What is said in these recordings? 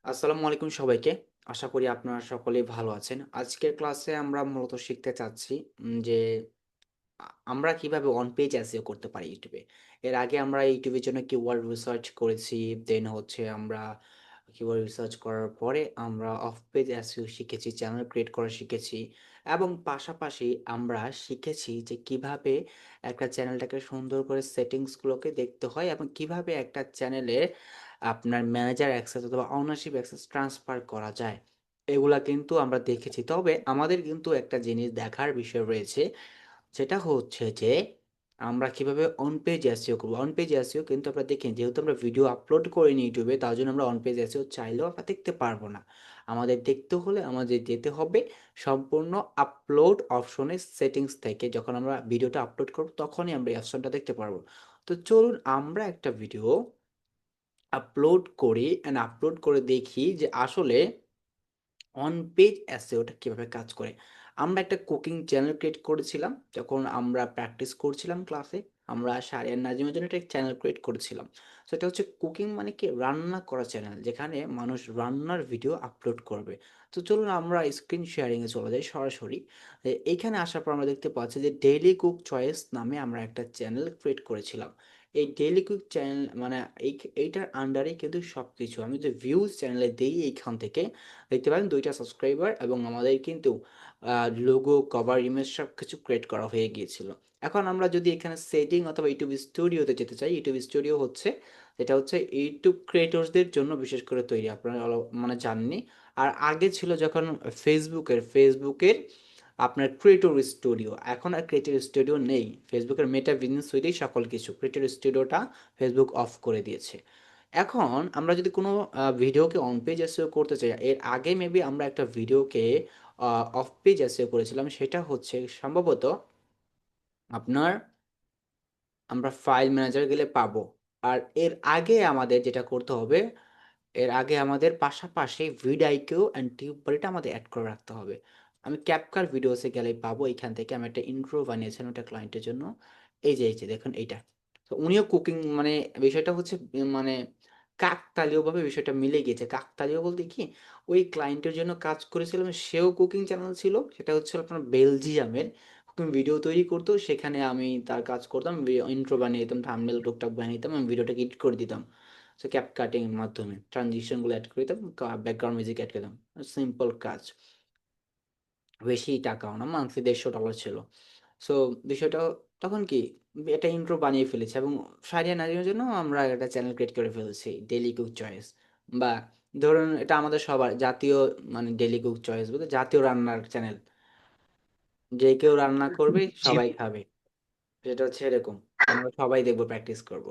আসসালামু আলাইকুম সবাইকে। আশা করি আপনারা সকলেই ভালো আছেন। আজকের ক্লাসে আমরা মূলত শিখতে চাচ্ছি যে আমরা কিভাবে অন পেজ এসইও করতে পারি ইউটিউবে। এর আগে আমরা ইউটিউবের জন্য কিওয়ার্ড রিসার্চ করেছি। দেন হচ্ছে আমরা কিওয়ার্ড রিসার্চ করার পরে আমরা অফ পেজ এসইও শিখেছি, চ্যানেল ক্রিয়েট করা শিখেছি এবং পাশাপাশি আমরা শিখেছি যে কিভাবে একটা চ্যানেলটাকে সুন্দর করে সেটিংস গুলোকে দেখতে হয় এবং কিভাবে একটা চ্যানেলে আপনার ম্যানেজার অ্যাক্সেস অথবা ওনারশিপ অ্যাক্সেস ট্রান্সফার করা যায়। এগুলা কিন্তু আমরা দেখেছি। তবে আমাদের কিন্তু একটা জিনিস দেখার বিষয় রয়েছে। সেটা হচ্ছে যে আমরা কিভাবে অন পেজ এসইও করব। অন পেজ এসইও কিন্তু আমরা দেখি যেহেতু আমরা ভিডিও আপলোড করিনি ইউটিউবে তার জন্য আমরা অন পেজ এসইও চাইলেও আমরা দেখতে পারবো না। আমাদের দেখতে হলে আমাদের যেতে হবে সম্পূর্ণ আপলোড অপশনের সেটিংস থেকে যখন আমরা ভিডিওটা আপলোড করব তখনই আমরা এই অপশনটা দেখতে পারবো। তো চলুন আমরা একটা ভিডিও আপলোড করি অ্যান্ড আপলোড করে দেখি যে আসলে অন পেজ এসইওটা কিভাবে কাজ করে। আমরা একটা কুকিং চ্যানেল ক্রিয়েট করেছিলাম। যখন আমরা প্র্যাকটিস করছিলাম ক্লাসে, আমরা শারিয়ান নাজিমের জন্য একটা চ্যানেল ক্রিয়েট করেছিলাম। সো এটা হচ্ছে কুকিং মানে কি রান্না করা চ্যানেল যেখানে মানুষ রান্নার ভিডিও আপলোড করবে। তো চলুন আমরা স্ক্রিন শেয়ারিং এ চলে যাই সরাসরি। এইখানে আসার পর আমরা দেখতে পাচ্ছি যে ডেইলি কুক চয়েস নামে আমরা একটা চ্যানেল ক্রিয়েট করেছিলাম। এই ডেইলি কুক চ্যানেল মানে এইটার আন্ডারে কিন্তু সবকিছু। আমি যদি ভিউজ চ্যানেলে দেই এইখান থেকে দেখতে পারেন ২ টা সাবস্ক্রাইবার এবং আমাদের কিন্তু লোগো, কভার ইমেজ সবকিছু ক্রিয়েট করা হয়ে গিয়েছিল। এখন আমরা যদি এখানে সেটিং অথবা ইউটিউব স্টুডিওতে যেতে চাই, ইউটিউব স্টুডিও হচ্ছে এটা হচ্ছে ইউটিউব ক্রিয়েটরসদের জন্য বিশেষ করে তৈরি। আপনারা মানে জানেনই। আর আগে ছিল যখন ফেসবুকের আপনার ক্রিয়েটর স্টুডিও। এখন আর ক্রিয়েটর স্টুডিও নেই। ফেসবুকের মেটা বিজনেস সুইটেই সকল কিছু। ক্রিয়েটর স্টুডিওটা ফেসবুক অফ করে দিয়েছে। এখন আমরা যদি কোনো ভিডিওকে অন পেজ এসইও করতে চাই, এর আগে মেবি আমরা একটা ভিডিওকে অফ পেজ এসইও করেছিলাম। সেটা হচ্ছে সম্ভবত আপনার আমরা ফাইল ম্যানেজার গেলে পাবো। আর এর আগে আমাদের যেটা করতে হবে, এর আগে আমাদের পাশাপাশি ভিডিআইকিউ অ্যান্ড টিউববারিটা আমাদের এড করে রাখতে হবে। আমি ক্যাপকাট ভিডিওসে গেলেই পাবো। এইখান থেকে আমি একটা ইন্ট্রো বানিয়েছিলাম একটা ক্লায়েন্টের জন্য। এই যে দেখুন এইটা। তো উনিও কুকিং মানে বিষয়টা হচ্ছে মানে কাকতালীয়ভাবে বিষয়টা মিলে গিয়েছে। কাকতালীয় বলতে কি? ওই ক্লায়েন্টের জন্য কাজ করেছিলাম, সেও কুকিং চ্যানেল ছিল। সেটা হচ্ছে আপনার বেলজিয়ামের। কুকিং ভিডিও তৈরি করতো। সেখানে আমি তার কাজ করতাম। ইন্ট্রো বানিয়ে দিতাম, থাম্বনেল টুকটাক বানিয়ে দিতাম। আমি ভিডিওটাকে এডিট করে দিতাম। সো ক্যাপকাটিং এর মাধ্যমে ট্রানজিশনগুলো এড করে দিতাম, ব্যাকগ্রাউন্ড মিউজিক এড করে দিতাম। সিম্পল কাজ। বেশি টাকাও না, মান্থলি $১৫০ ছিল। সো বিষয়টা তখন কি একটা ইন্ট্রো বানিয়ে ফেলেছি এবং সারিয়া নাজিমের জন্য আমরা একটা চ্যানেল ক্রিয়েট করে ফেলেছি, ডেইলি কুক চয়েস। বা ধরুন এটা আমাদের সবার জাতীয় মানে ডেইলি কুক চয়েস বলতে জাতীয় রান্নার চ্যানেল। যে কেউ রান্না করবে জি সবাই ভাই। খাবে। সেটা হচ্ছে এরকম। আমরা সবাই দেখব প্র্যাকটিস করব।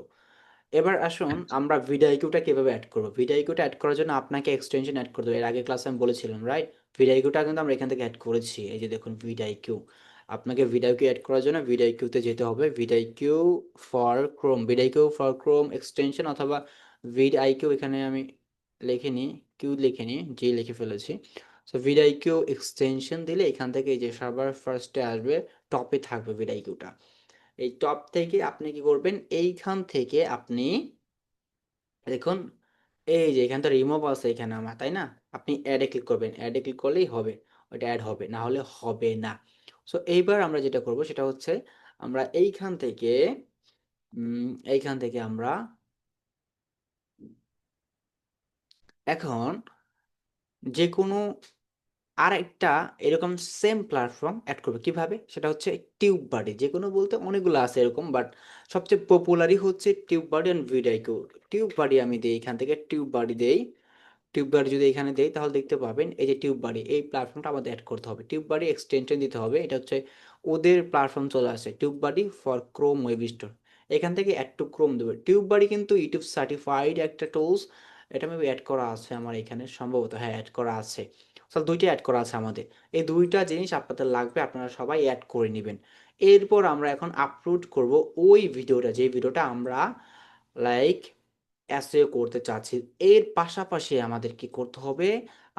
এবার আসুন আমরা ভিডিওটা কিভাবে এড করব। ভিডিওটা এড করার জন্য আপনাকে এক্সটেনশন এড করতে হবে। এর আগের ক্লাসে আমি বলেছিলাম, রাইট? ভিডিওটা কিন্তু আমরা এখান থেকে এড করেছি। এই যে দেখুন ভিডিও। আপনাকে ভিডিও এড করার জন্য ভিডিওতে যেতে হবে। Video for Chrome, video for Chrome extension অথবা ভিডিও এখানে আমি লিখিনি, লিখিনি, জি লিখে ফেলেছি। সো ভিডিও এক্সটেনশন দিলে এখান থেকে এই যে সবার ফার্স্টে আসবে, টপে থাকবে ভিডিওটা। এই টপ থেকে আপনি কি করবেন? এইখান থেকে আপনি দেখুন এই যে এখানে তো রিমুভ আছে এখানে আমার, তাই না? আপনি অ্যাডে ক্লিক করবেন। অ্যাডে ক্লিক করলেই হবে। ওইটা অ্যাড হবে। না হলে হবে না। সো এইবার আমরা যেটা করব সেটা হচ্ছে আমরা এইখান থেকে আমরা এখন যেকোনো আরেকটা এরকম সেম প্ল্যাটফর্ম এড করব। কিভাবে? সেটা হচ্ছে টিউববাডি। যেকোনো বলতে অনেকগুলো আছে এরকম, বাট সবচেয়ে পপুলারই হচ্ছে টিউববাডি অ্যান্ড ভিডিও। টিউববাডি আমি দেই এখান থেকে, টিউববাডি দেই। টিউববাডি যদি এখানে দেই তাহলে দেখতে পাবেন এই যে টিউববাডি, এই প্ল্যাটফর্মটা আমাদের এড করতে হবে। টিউববাডি এক্সটেনশন দিতে হবে। এটা হচ্ছে ওদের প্ল্যাটফর্ম চলে আসে, TubeBuddy for Chrome web store. এখান থেকে অ্যাড টু ক্রোম দেবে। টিউববাডি কিন্তু ইউটিউব সার্টিফাইড একটা টুলস। এটা মেবি অ্যাড করা আছে আমার এখানে সম্ভবত, হ্যাঁ অ্যাড করা আছে। তাহলে ২ টা অ্যাড করা আছে আমাদের। এই ২ টা জিনিস আপনাদের লাগবে, আপনারা সবাই অ্যাড করে নিবেন। এরপর আমরা এখন আপলোড করব ওই ভিডিওটা, যে ভিডিওটা আমরা লাইক এসইও করতে চাচ্ছি। এর পাশাপাশি আমাদের কি করতে হবে?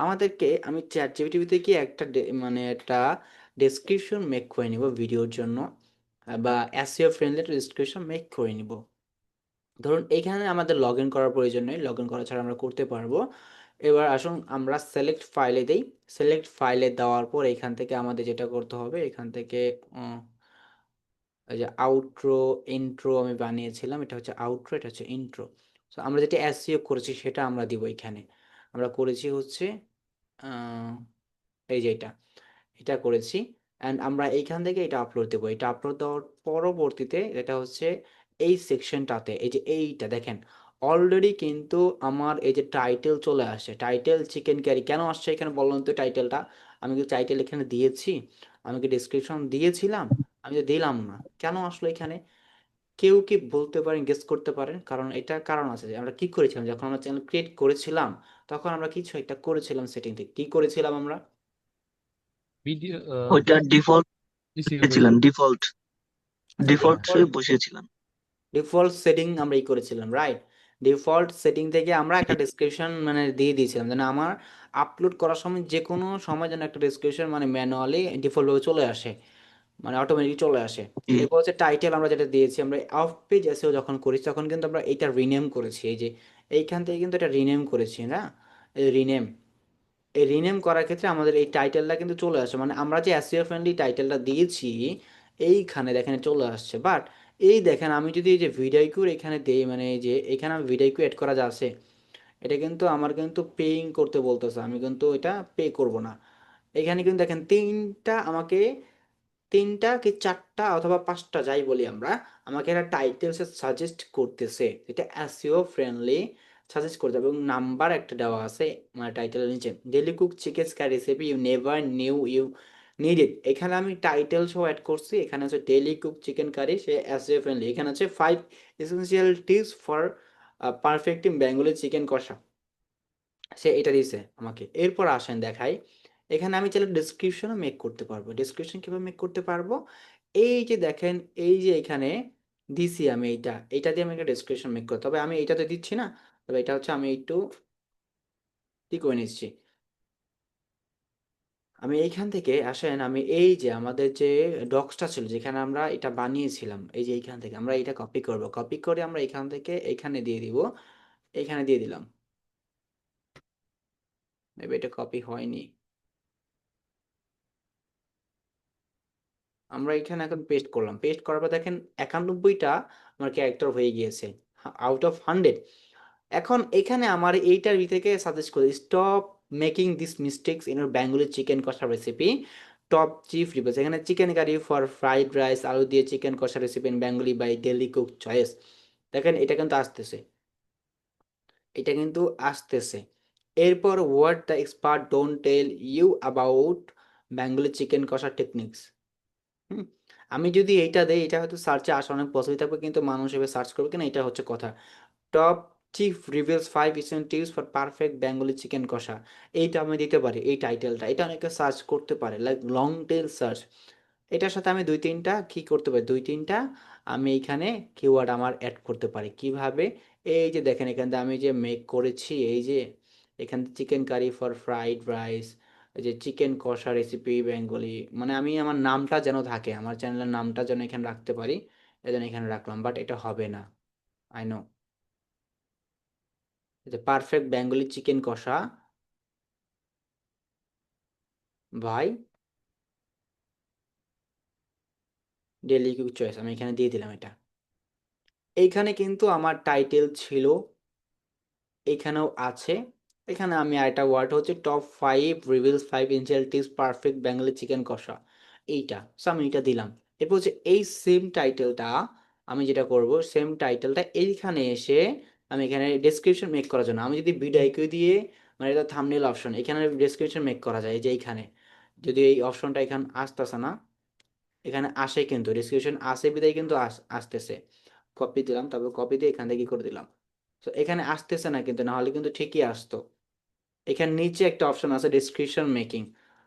আমাদেরকে আমি ChatGPT গিয়ে একটা মানে একটা ডেসক্রিপশন মেক করে নিব ভিডিওর জন্য। বা এসইও ফ্রেন্ডলি একটা ডেসক্রিপশন মেক করে নিব। ধরুন এখানে আমাদের লগইন করার প্রয়োজন নেই। লগইন করা ছাড়া আমরা করতে পারবো। এবার আসুন আমরা সিলেক্ট ফাইলে দেই। সিলেক্ট ফাইলে দেওয়ার পর এখান থেকে আমাদের যেটা করতে হবে, এখান থেকে এই যে আউট্রো, ইন্ট্রো আমি বানিয়েছিলাম। এটা হচ্ছে আউট্রো, এটা হচ্ছে ইন্ট্রো। সো আমরা যেটা এসইও করেছি সেটা আমরা দিব এখানে। আমরা করেছি হচ্ছে আ এই যে এটা করেছি। অ্যান্ড আমরা এইখান থেকে এটা আপলোড দেব। এটা আপলোড দেওয়ার পরবর্তীতে এটা হচ্ছে এই সেকশনটাতে এই যে এইটা দেখেন অলরেডি কিন্তু আমার এই যে টাইটেল চলে আসে। টাইটেল চিকেন কারি কেন আসছে এখানে বলুন তো টাইটেলটা? আমি কি টাইটেল এখানে দিয়েছি? আমি কি ডেসক্রিপশন দিয়েছিলাম? আমি তো দিলাম না। কেন আসলো এখানে? কেউ কি বলতে পারেন, গেস করতে পারেন? কারণ এটার কারণ আছে যে আমরা কি করেছিলাম যখন আমরা চ্যানেল ক্রিয়েট করেছিলাম, তখন আমরা কিছু একটা করেছিলাম সেটিং থেকে। কি করেছিলাম আমরা? ভিডিও ওইটা ডিফল্ট রিসিভ ছিলেন, হইলো। ডিফল্ট আচ্ছা ডিফল্ট ডিফল্ট বসিয়েছিলাম। ডিফল্ট সেটিং আমরা করেছিলাম, রাইট? ডিফল্ট সেটিং থেকে আমরা একটা ডেসক্রিপশন মানে দিয়ে দিয়েছিলাম যেন আমার আপলোড করার সময় যে কোনো সময় যেন একটা ডেসক্রিপশন মানে ম্যানুয়ালি ডিফল্টভাবে চলে আসে, মানে অটোমেটিক চলে আসে। জি। এরপর হচ্ছে টাইটেল আমরা যেটা দিয়েছি, আমরা অফ পেজ এসেও যখন করি তখন কিন্তু আমরা এইটা রিনেম করেছি। এই যে এইখান থেকে কিন্তু এটা রিনেম করেছি না, এই রিনেম, এই রিনেম করার ক্ষেত্রে আমাদের এই টাইটেলটা কিন্তু চলে আসে, মানে আমরা যে এসইও ফ্রেন্ডলি টাইটেলটা দিয়েছি এইখানে দেখেন চলে আসছে। বাট এই দেখেন আমি যদি এই যে ভিডিওকুর এখানে দেই, মানে এই যে এখানে আমি ভিডিওকু অ্যাড করা যাচ্ছে, এটা কিন্তু আমার কিন্তু পেইং করতে বলতেছে, আমি কিন্তু এটা পে করব না। এখানে কিন্তু দেখেন তিনটা আমাকে, ৩ টা কি ৪ টা অথবা ৫ টা যাই বলি আমরা, আমাকে একটা টাইটেলস সাজেস্ট করতেছে। এটা SEO ফ্রেন্ডলি সাজেস্ট করতে হবে এবং নাম্বার একটা দেওয়া আছে মানে টাইটেলের নিচে। Daily cook chicken curry recipe you never knew you need it. এখানে আমি টাইটেল সহ এড করছি। এখানে হচ্ছে ডেইলি কুক চিকেন কারি, সে SEO ফ্রেন্ডলি। এখানে হচ্ছে 5 essential tips for perfecting Bengali chicken kosha. সে এটা দিছে আমাকে। এরপর আসেন দেখাই। এখানে আমি চাইলে ডেসক্রিপশনও মেক করতে পারবো। ডেসক্রিপশন কিভাবে মেক করতে পারবো? এই যে দেখেন, এই যে এখানে দিছি আমি এইটা। এইটা দিয়ে আমি একটা ডেসক্রিপশন মেক করি। তবে আমি এইটাতে দিচ্ছি না। তবে এটা হচ্ছে আমি একটু করে নিচ্ছি। আমি এইখান থেকে আসেন আমি এই যে আমাদের যে ডক্সটা ছিল যেখানে আমরা এটা বানিয়েছিলাম, এই যে এইখান থেকে আমরা এটা কপি করব। কপি করে আমরা এখান থেকে এখানে দিয়ে দিব। এখানে দিয়ে দিলাম। মেবি এটা কপি হয়নি। আমরা এখানে এখন পেস্ট করলাম। পেস্ট করার পর দেখেন ৯১ টা আমার ক্যারেক্টার হয়ে গিয়েছে। Out of 100। এখন এখানে আমার এইটার থেকে সাজেস্ট করি stop making this mistakes in your Bengali chicken kosha recipe. Top chef reviews. এখানে chicken curry for fried rice, আলু দিয়ে chicken kosha recipe in Bengali by daily cook choice. দেখেন এটা কিন্তু আসতেছে। এটা কিন্তু আসতেছে। এরপর what the expert don't tell you about Bengali chicken kosha techniques. হুম? আমি যদি এইটা দেই, এটা হয়তো সার্চে আসা অনেক পসিবল থাকবে কিন্তু মানুষ এভাবে সার্চ করবে কিনা এটা হচ্ছে কথা। Top chef reviews 5 essential tips for perfect Bengali chicken kosha. এইটা আমি দিতে পারি এই টাইটেলটা। এটা অনেকে সার্চ করতে পারে লাইক লং টেল সার্চ। এটার সাথে আমি ২-৩ টা কি করতে পারি? ২-৩ টা আমি এইখানে কিওয়ার্ড আমার এড করতে পারি। কিভাবে? এই যে দেখেন এখান থেকে আমি যে মেক করেছি, এই যে এখান থেকে chicken curry for fried rice, এই যে চিকেন কষা রেসিপি বেঙ্গলি, মানে আমি আমার নামটা যেন থাকে, আমার চ্যানেলের নামটা যেন এখানে রাখতে পারি। এজন্য এখানে রাখলাম। বাট এটা হবে না। I know. এই যে পারফেক্ট বেঙ্গলি চিকেন কষা ভাই ডেইলি কুক চয়েস আমি এখানে দিয়ে দিলাম এটা। এইখানে কিন্তু আমার টাইটেল ছিল, এখানেও আছে। এখানে আমি আরেকটা ওয়ার্ড হচ্ছে top 5 reveals 5 angel tips perfect Bengali chicken kosha. এইটা। সো আমি এটা দিলাম। এরপর হচ্ছে এই সেম টাইটেলটা আমি যেটা করব, সেম টাইটেলটা এইখানে এসে আমি এখানে ডেসক্রিপশন মেক করার জন্য আমি যদি ভিডিও দিয়ে মানে এটা থাম্বনেল অপশন, এখানে ডেসক্রিপশন মেক করা যায় এই যে এইখানে। যদি এই অপশনটা এখানে আসতেছে না, এখানে আসে কিন্তু ডেসক্রিপশন আসে বিদায় কিন্তু আসতেছে। কপি দিলাম, তারপর কপি দিয়ে এখান থেকে কি করে দিলাম। তো এখানে আসতেছে না কিন্তু, না হলে কিন্তু ঠিকই আসতো। এখানে নিচে একটা অপশন আছে ডেসক্রিপশন মেকিং।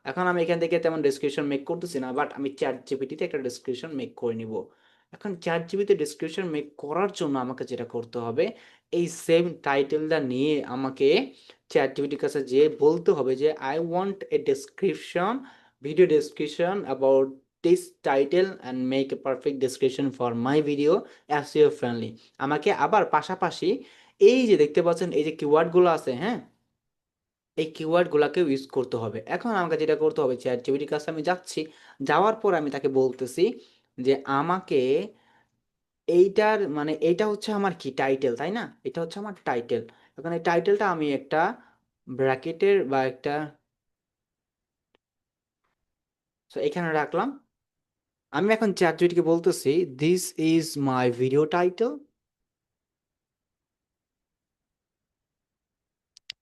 এখন আমি এখান থেকে তেমন ডেসক্রিপশন মেক করতেছি না, বাট আমি চ্যাট জিপিটিতে একটা ডেসক্রিপশন মেক করে নিব। এখন চ্যাট জিপিতে ডেসক্রিপশন মেক করার জন্য আমাকে যেটা করতে হবে, এই সেম টাইটেলটা নিয়ে আমাকে চ্যাট জিপিটির কাছে যেয়ে বলতে হবে যে I want a description, video description about this title and make a perfect description for my video SEO friendly. আমাকে আবার পাশাপাশি এই যে দেখতে পাচ্ছেন এই যে কিওয়ার্ডগুলো আছে, হ্যাঁ, এই কিওয়ার্ডগুলাকে ইউজ করতে হবে। এখন আমাকে যেটা করতে হবে, ChatGPT-র কাছে আমি যাচ্ছি। যাওয়ার পর আমি তাকে বলতেছি যে আমাকে এইটার মানে এইটা হচ্ছে আমার কি টাইটেল, তাই না? এটা হচ্ছে আমার টাইটেল। এখন এই টাইটেলটা আমি একটা ব্র্যাকেটের বা একটা সো এখানে রাখলাম। আমি এখন ChatGPT-কে বলতেছি, "This is my video title.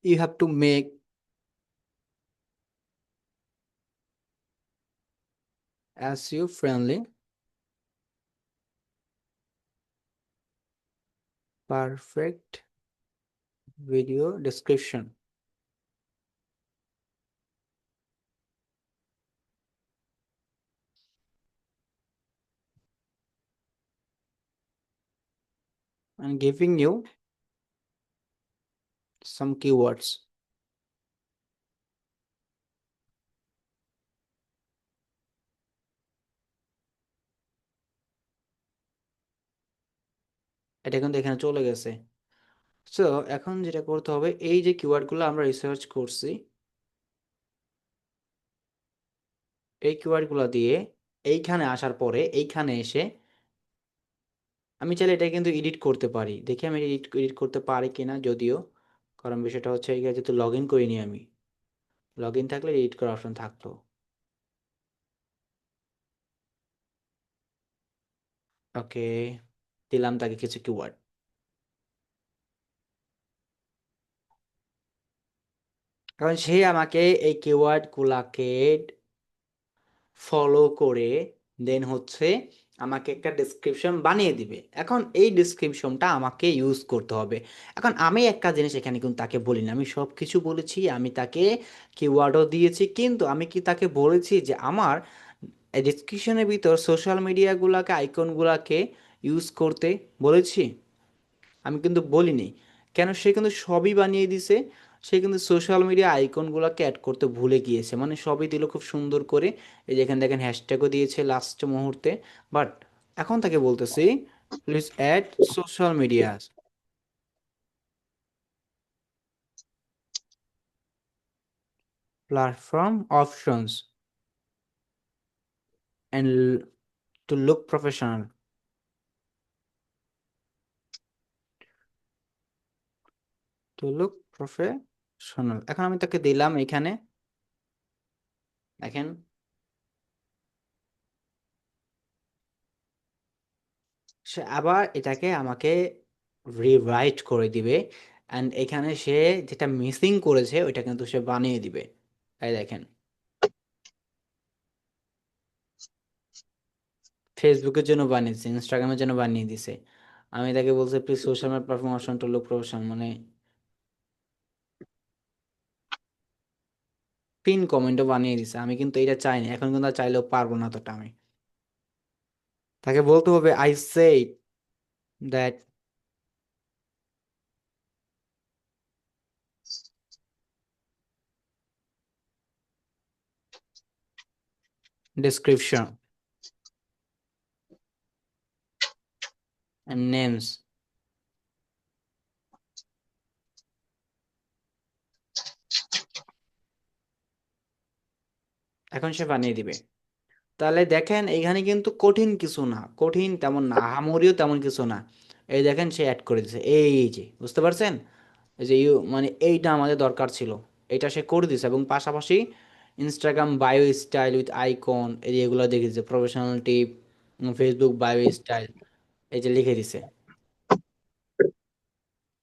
You have to make SEO friendly, perfect video description and giving you some keywords." এটা কিন্তু এখানে চলে গেছে। সো এখন যেটা করতে হবে, এই যে কিওয়ার্ডগুলো আমরা রিসার্চ করছি, এই কিওয়ার্ডগুলো দিয়ে এইখানে আসার পরে এইখানে এসে আমি চাইলে এটা কিন্তু এডিট করতে পারি। দেখি আমি এডিট এডিট করতে পারি কিনা যদিও। কারণ বিষয়টা হচ্ছে এই যেহেতু লগইন করিনি আমি। লগইন থাকলে এডিট করার অপশন থাকতো। ওকে, দিলাম তাকে কিছু কিওয়ার্ড। কারণ সে আমাকে এই কিওয়ার্ডগুলাকে ফলো করে দেন হচ্ছে আমাকে একটা ডেসক্রিপশন বানিয়ে দিবে। এখন এই ডেসক্রিপশনটা আমাকে ইউজ করতে হবে। এখন আমি একটা জিনিস এখানে কিন্তু তাকে বলিনি, আমি সব কিছু বলেছি, আমি তাকে কিওয়ার্ডও দিয়েছি, কিন্তু আমি কি তাকে বলেছি যে আমার ডেসক্রিপশনের ভিতর সোশ্যাল মিডিয়াগুলোকে আইকনগুলোকে ইউজ করতে বলেছি? আমি কিন্তু বলিনি। কেন? সে কিন্তু সবই বানিয়ে দিছে। সে কিন্তু সোশ্যাল মিডিয়া আইকনগুলোকে অ্যাড করতে ভুলে গিয়েছে, মানে সবই দিল খুব সুন্দর করে। এই যেখানে দেখেন হ্যাশট্যাগও দিয়েছে লাস্ট মুহূর্তে। বাট এখন তাকে বলতেছি, please add social media platform options and to look professional, to look professional. এখন আমি তাকে দিলাম এখানে, দেখেন সে আবার এটাকে আমাকে রিরাইট করে দিবে। অ্যান্ড এখানে সে যেটা মিসিং করেছে ওইটা কিন্তু সে বানিয়ে দিবে। এই দেখেন, ফেসবুকের জন্য বানিয়েছে, ইনস্টাগ্রামের জন্য বানিয়ে দিছে। আমি তাকে বলছি please social media platform option two look professional, মানে পিন কমেন্টও বানিয়ে দিছে। আমি কিন্তু এটা চাইনি, এখন কিন্তু আর চাইলেও পারবো না এতটা আমি। তাকে বলতে হবে I said that description and names. এখন সে বানিয়ে দিবে। তাহলে দেখেন এইখানে কিন্তু কঠিন কিছু না, কঠিন তেমন না, আহামরিও তেমন কিছু না। এই দেখেন সে অ্যাড করে দিছে, এই যে বুঝতে পারছেন? এই যে মানে এইটা আমাদের দরকার ছিল, এটা সে করে দিছে। এবং পাশাপাশি Instagram bio style with icon, এই যে এগুলো দেখে দিছে, প্রফেশনাল টিপ, ফেসবুক বায়ো স্টাইল, এই যে লিখে দিছে।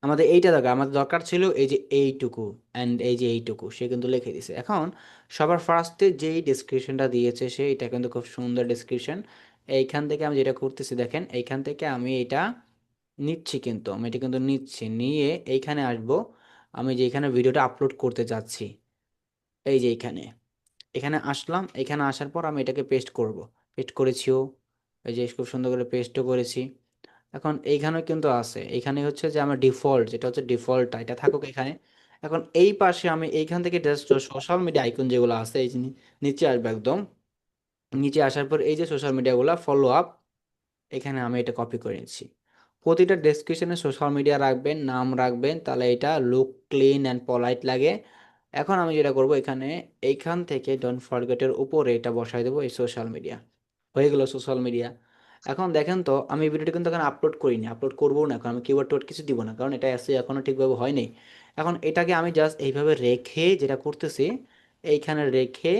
আমাদের এইটা দরকার, আমাদের দরকার ছিল এই যে এইটুকু অ্যান্ড এই যে এইটুকু, সে কিন্তু লিখে দিছে। এখন সবার ফার্স্টে যেই ডেসক্রিপশনটা দিয়েছে সে, এটা কিন্তু খুব সুন্দর ডেসক্রিপশন। এইখান থেকে আমি যেটা করতেছি দেখেন, এইখান থেকে আমি এটা নিচ্ছি, কিন্তু আমি এটা কিন্তু নিচ্ছি, নিয়ে এইখানে আসবো। আমি যে এখানে ভিডিওটা আপলোড করতে যাচ্ছি, এই যে এইখানে, এখানে আসলাম। এখানে আসার পর আমি এটাকে পেস্ট করব। পেস্ট করেছিও, এই যে খুব সুন্দর করে পেস্টও করেছি। এখন এইখানেও কিন্তু আছে, এইখানে হচ্ছে যে আমার ডিফল্ট, যেটা হচ্ছে ডিফল্টটা, এটা থাকুক এখানে। এখন এই পাশে আমি এইখান থেকে জাস্ট সোশ্যাল মিডিয়া আইকন যেগুলো আছে, এই যে নিচে আসবে একদম। নিচে আসার পর এই যে সোশ্যাল মিডিয়াগুলো ফলো আপ, এখানে আমি এটা কপি করে নিচ্ছি। প্রতিটা ডেসক্রিপশনে সোশ্যাল মিডিয়া রাখবেন, নাম রাখবেন, তাহলে এটা লুক ক্লিন অ্যান্ড পলাইট লাগে। এখন আমি যেটা করব এখানে, এইখান থেকে ডোন্ট ফরগেটের উপরে এটা বসাই দেবো, এই সোশ্যাল মিডিয়া হয়ে গেল সোশ্যাল মিডিয়া। এখন দেখেন তো আমি ভিডিওটা কিন্তু এখন আপলোড করিনি, আপলোড করবো না, কারণ আমি কিওয়ার্ড টোয়ার্ড কিছু দিব না, কারণ এটা এসে এখনো ঠিকভাবে হয়নি। এখন এটাকে আমি জাস্ট এইভাবে রেখে যেটা করতেছি, এইখানে রেখে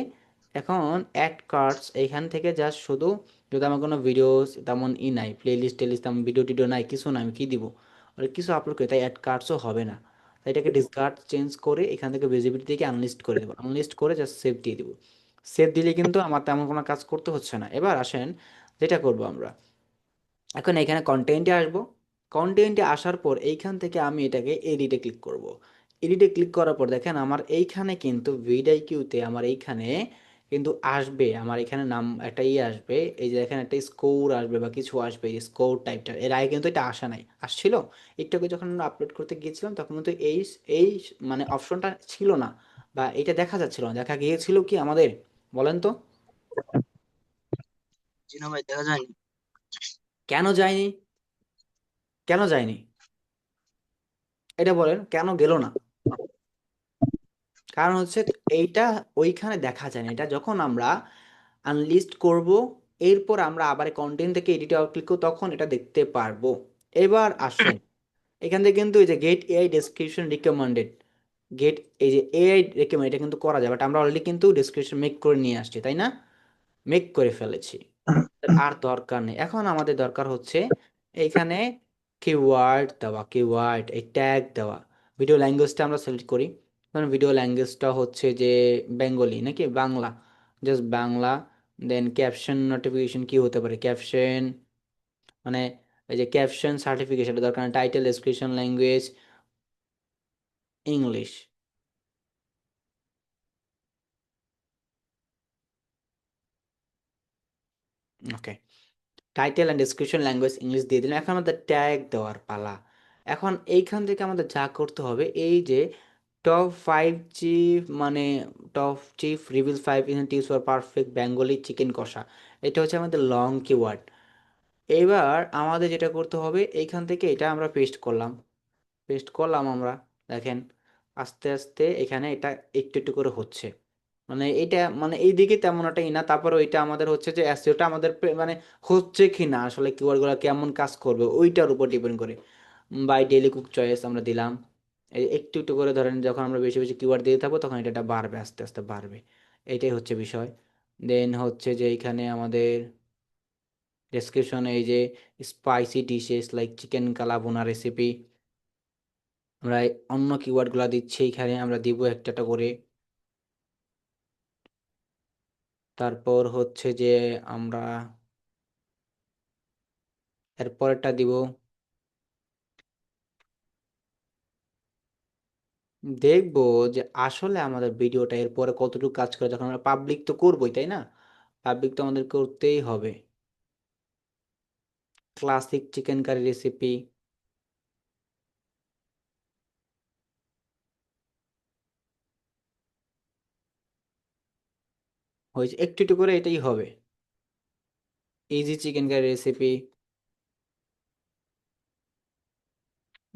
এখন অ্যাড কার্ডস এইখান থেকে জাস্ট শুধু, যদি আমার কোনো ভিডিও তেমন নাই, প্লে লিস্ট টেলিস্ট তেমন ভিডিও টিডিও নাই, কিছু না, আমি কী দিব, আর কিছু আপলোড করি, তাই অ্যাড কার্ডসও হবে না। তাই এটাকে ডিসকার্ড চেঞ্জ করে এখান থেকে ভিজিবিলিটি থেকে আনলিস্ট করে দেবো, আনলিস্ট করে জাস্ট সেভ দিয়ে দিব। সেভ দিলে কিন্তু আমার তেমন কোনো কাজ করতে হচ্ছে না। এবার আসেন যেটা করব আমরা, এখন এখানে কন্টেন্টে আসব। কন্টেন্টে আসার পর এইখান থেকে আমি এটাকে এডিটে ক্লিক করব। এডিটে ক্লিক করার পর দেখেন আমার এইখানে কিন্তু ভিডিআইকিউতে আমার এইখানে কিন্তু আসবে, আমার এখানে নাম একটা আসবে, এই যে এখানে একটা স্কোর আসবে বা কিছু আসবে, এই স্কোর টাইপটার, এর আগে কিন্তু এটা আসা নাই, আসছিল একটু আগে যখন আমরা আপলোড করতে গিয়েছিলাম তখন কিন্তু এই মানে অপশনটা ছিল না, বা এটা দেখা যাচ্ছিল না, দেখা গিয়েছিল কি আমাদের, বলেন তো? জি না ভাই, দেখা যায়নি। কেন যায়নি? কেন যায়নি এটা বলেন, কেন গেল না? কারণ হচ্ছে এইটা ওইখানে দেখা যায় না, এটা যখন আমরা আনলিস্ট করব, এরপর আমরা আবার কন্টেন্ট থেকে এডিট আউট ক্লিক করব, তখন এটা দেখতে পারবো। এবার আসেন এখান থেকে কিন্তু এই যে get AI description recommended, get এই যে এআই রেকমেন্ড, এটা কিন্তু করা যায়, বাট আমরা অলরেডি কিন্তু ডেসক্রিপশন মেক করে নিয়ে আসছি, তাই না? মেক করে ফেলেছি, আর দরকার নেই। এখন আমাদের দরকার হচ্ছে এইখানে কিওয়ার্ড দেওয়া, কিওয়ার্ড এই ট্যাগ দেওয়া। ভিডিও ল্যাঙ্গুয়েজটা আমরা সিলেক্ট করি, কারণ ভিডিও ল্যাঙ্গুয়েজটা হচ্ছে যে বেঙ্গলি নাকি বাংলা, জাস্ট বাংলা। দেন ক্যাপশন নোটিফিকেশন কি হতে পারে, ক্যাপশন মানে এই যে ক্যাপশন সার্টিফিকেশন দরকার, title description language English. Okay, title and description language English দিয়ে দিলাম। এখন আমাদের ট্যাগ দেওয়ার পালা। এখন এইখান থেকে আমাদের যা করতে হবে, এই যে টপ ফাইভ চিফ মানে top chief reveal five in tips for perfect Bengali chicken কষা, এটা হচ্ছে আমাদের লং কিওয়ার্ড। এবার আমাদের যেটা করতে হবে, এইখান থেকে এটা আমরা পেস্ট করলাম, পেস্ট করলাম আমরা, দেখেন আস্তে আস্তে এখানে এটা একটু একটু করে হচ্ছে, মানে এটা মানে এইদিকে তেমন একটা না, তারপরে ওইটা আমাদের হচ্ছে যে এসইওটা আমাদের মানে হচ্ছে কি না, আসলে কিওয়ার্ডগুলো কেমন কাজ করবে ওইটার উপর ডিপেন্ড করে। বাই ডেইলি কুক চয়েস আমরা দিলাম, এই একটু একটু করে ধরেন যখন আমরা বেশি বেশি কিওয়ার্ড দিয়ে থাকবো তখন এটা বাড়বে, আস্তে আস্তে বাড়বে, এটাই হচ্ছে বিষয়। দেন হচ্ছে যে এইখানে আমাদের ডেসক্রিপশন, এই যে spicy dishes like chicken kalabhuna recipe, আমরা অন্য কিওয়ার্ডগুলো দিচ্ছি, এখানে আমরা দিব একটা একটা করে। তারপর হচ্ছে যে আমরা এরপরেরটা দিব, দেখবো যে আসলে আমাদের ভিডিওটা এরপরে কতটুকু কাজ করে, যখন আমরা পাবলিক তো করবোই, তাই না? পাবলিক তো আমাদের করতেই হবে। ক্লাসিক চিকেন কারি রেসিপি, হয়েছে একটু একটু করে, এটাই হবে। ইজি চিকেন কারি রেসিপি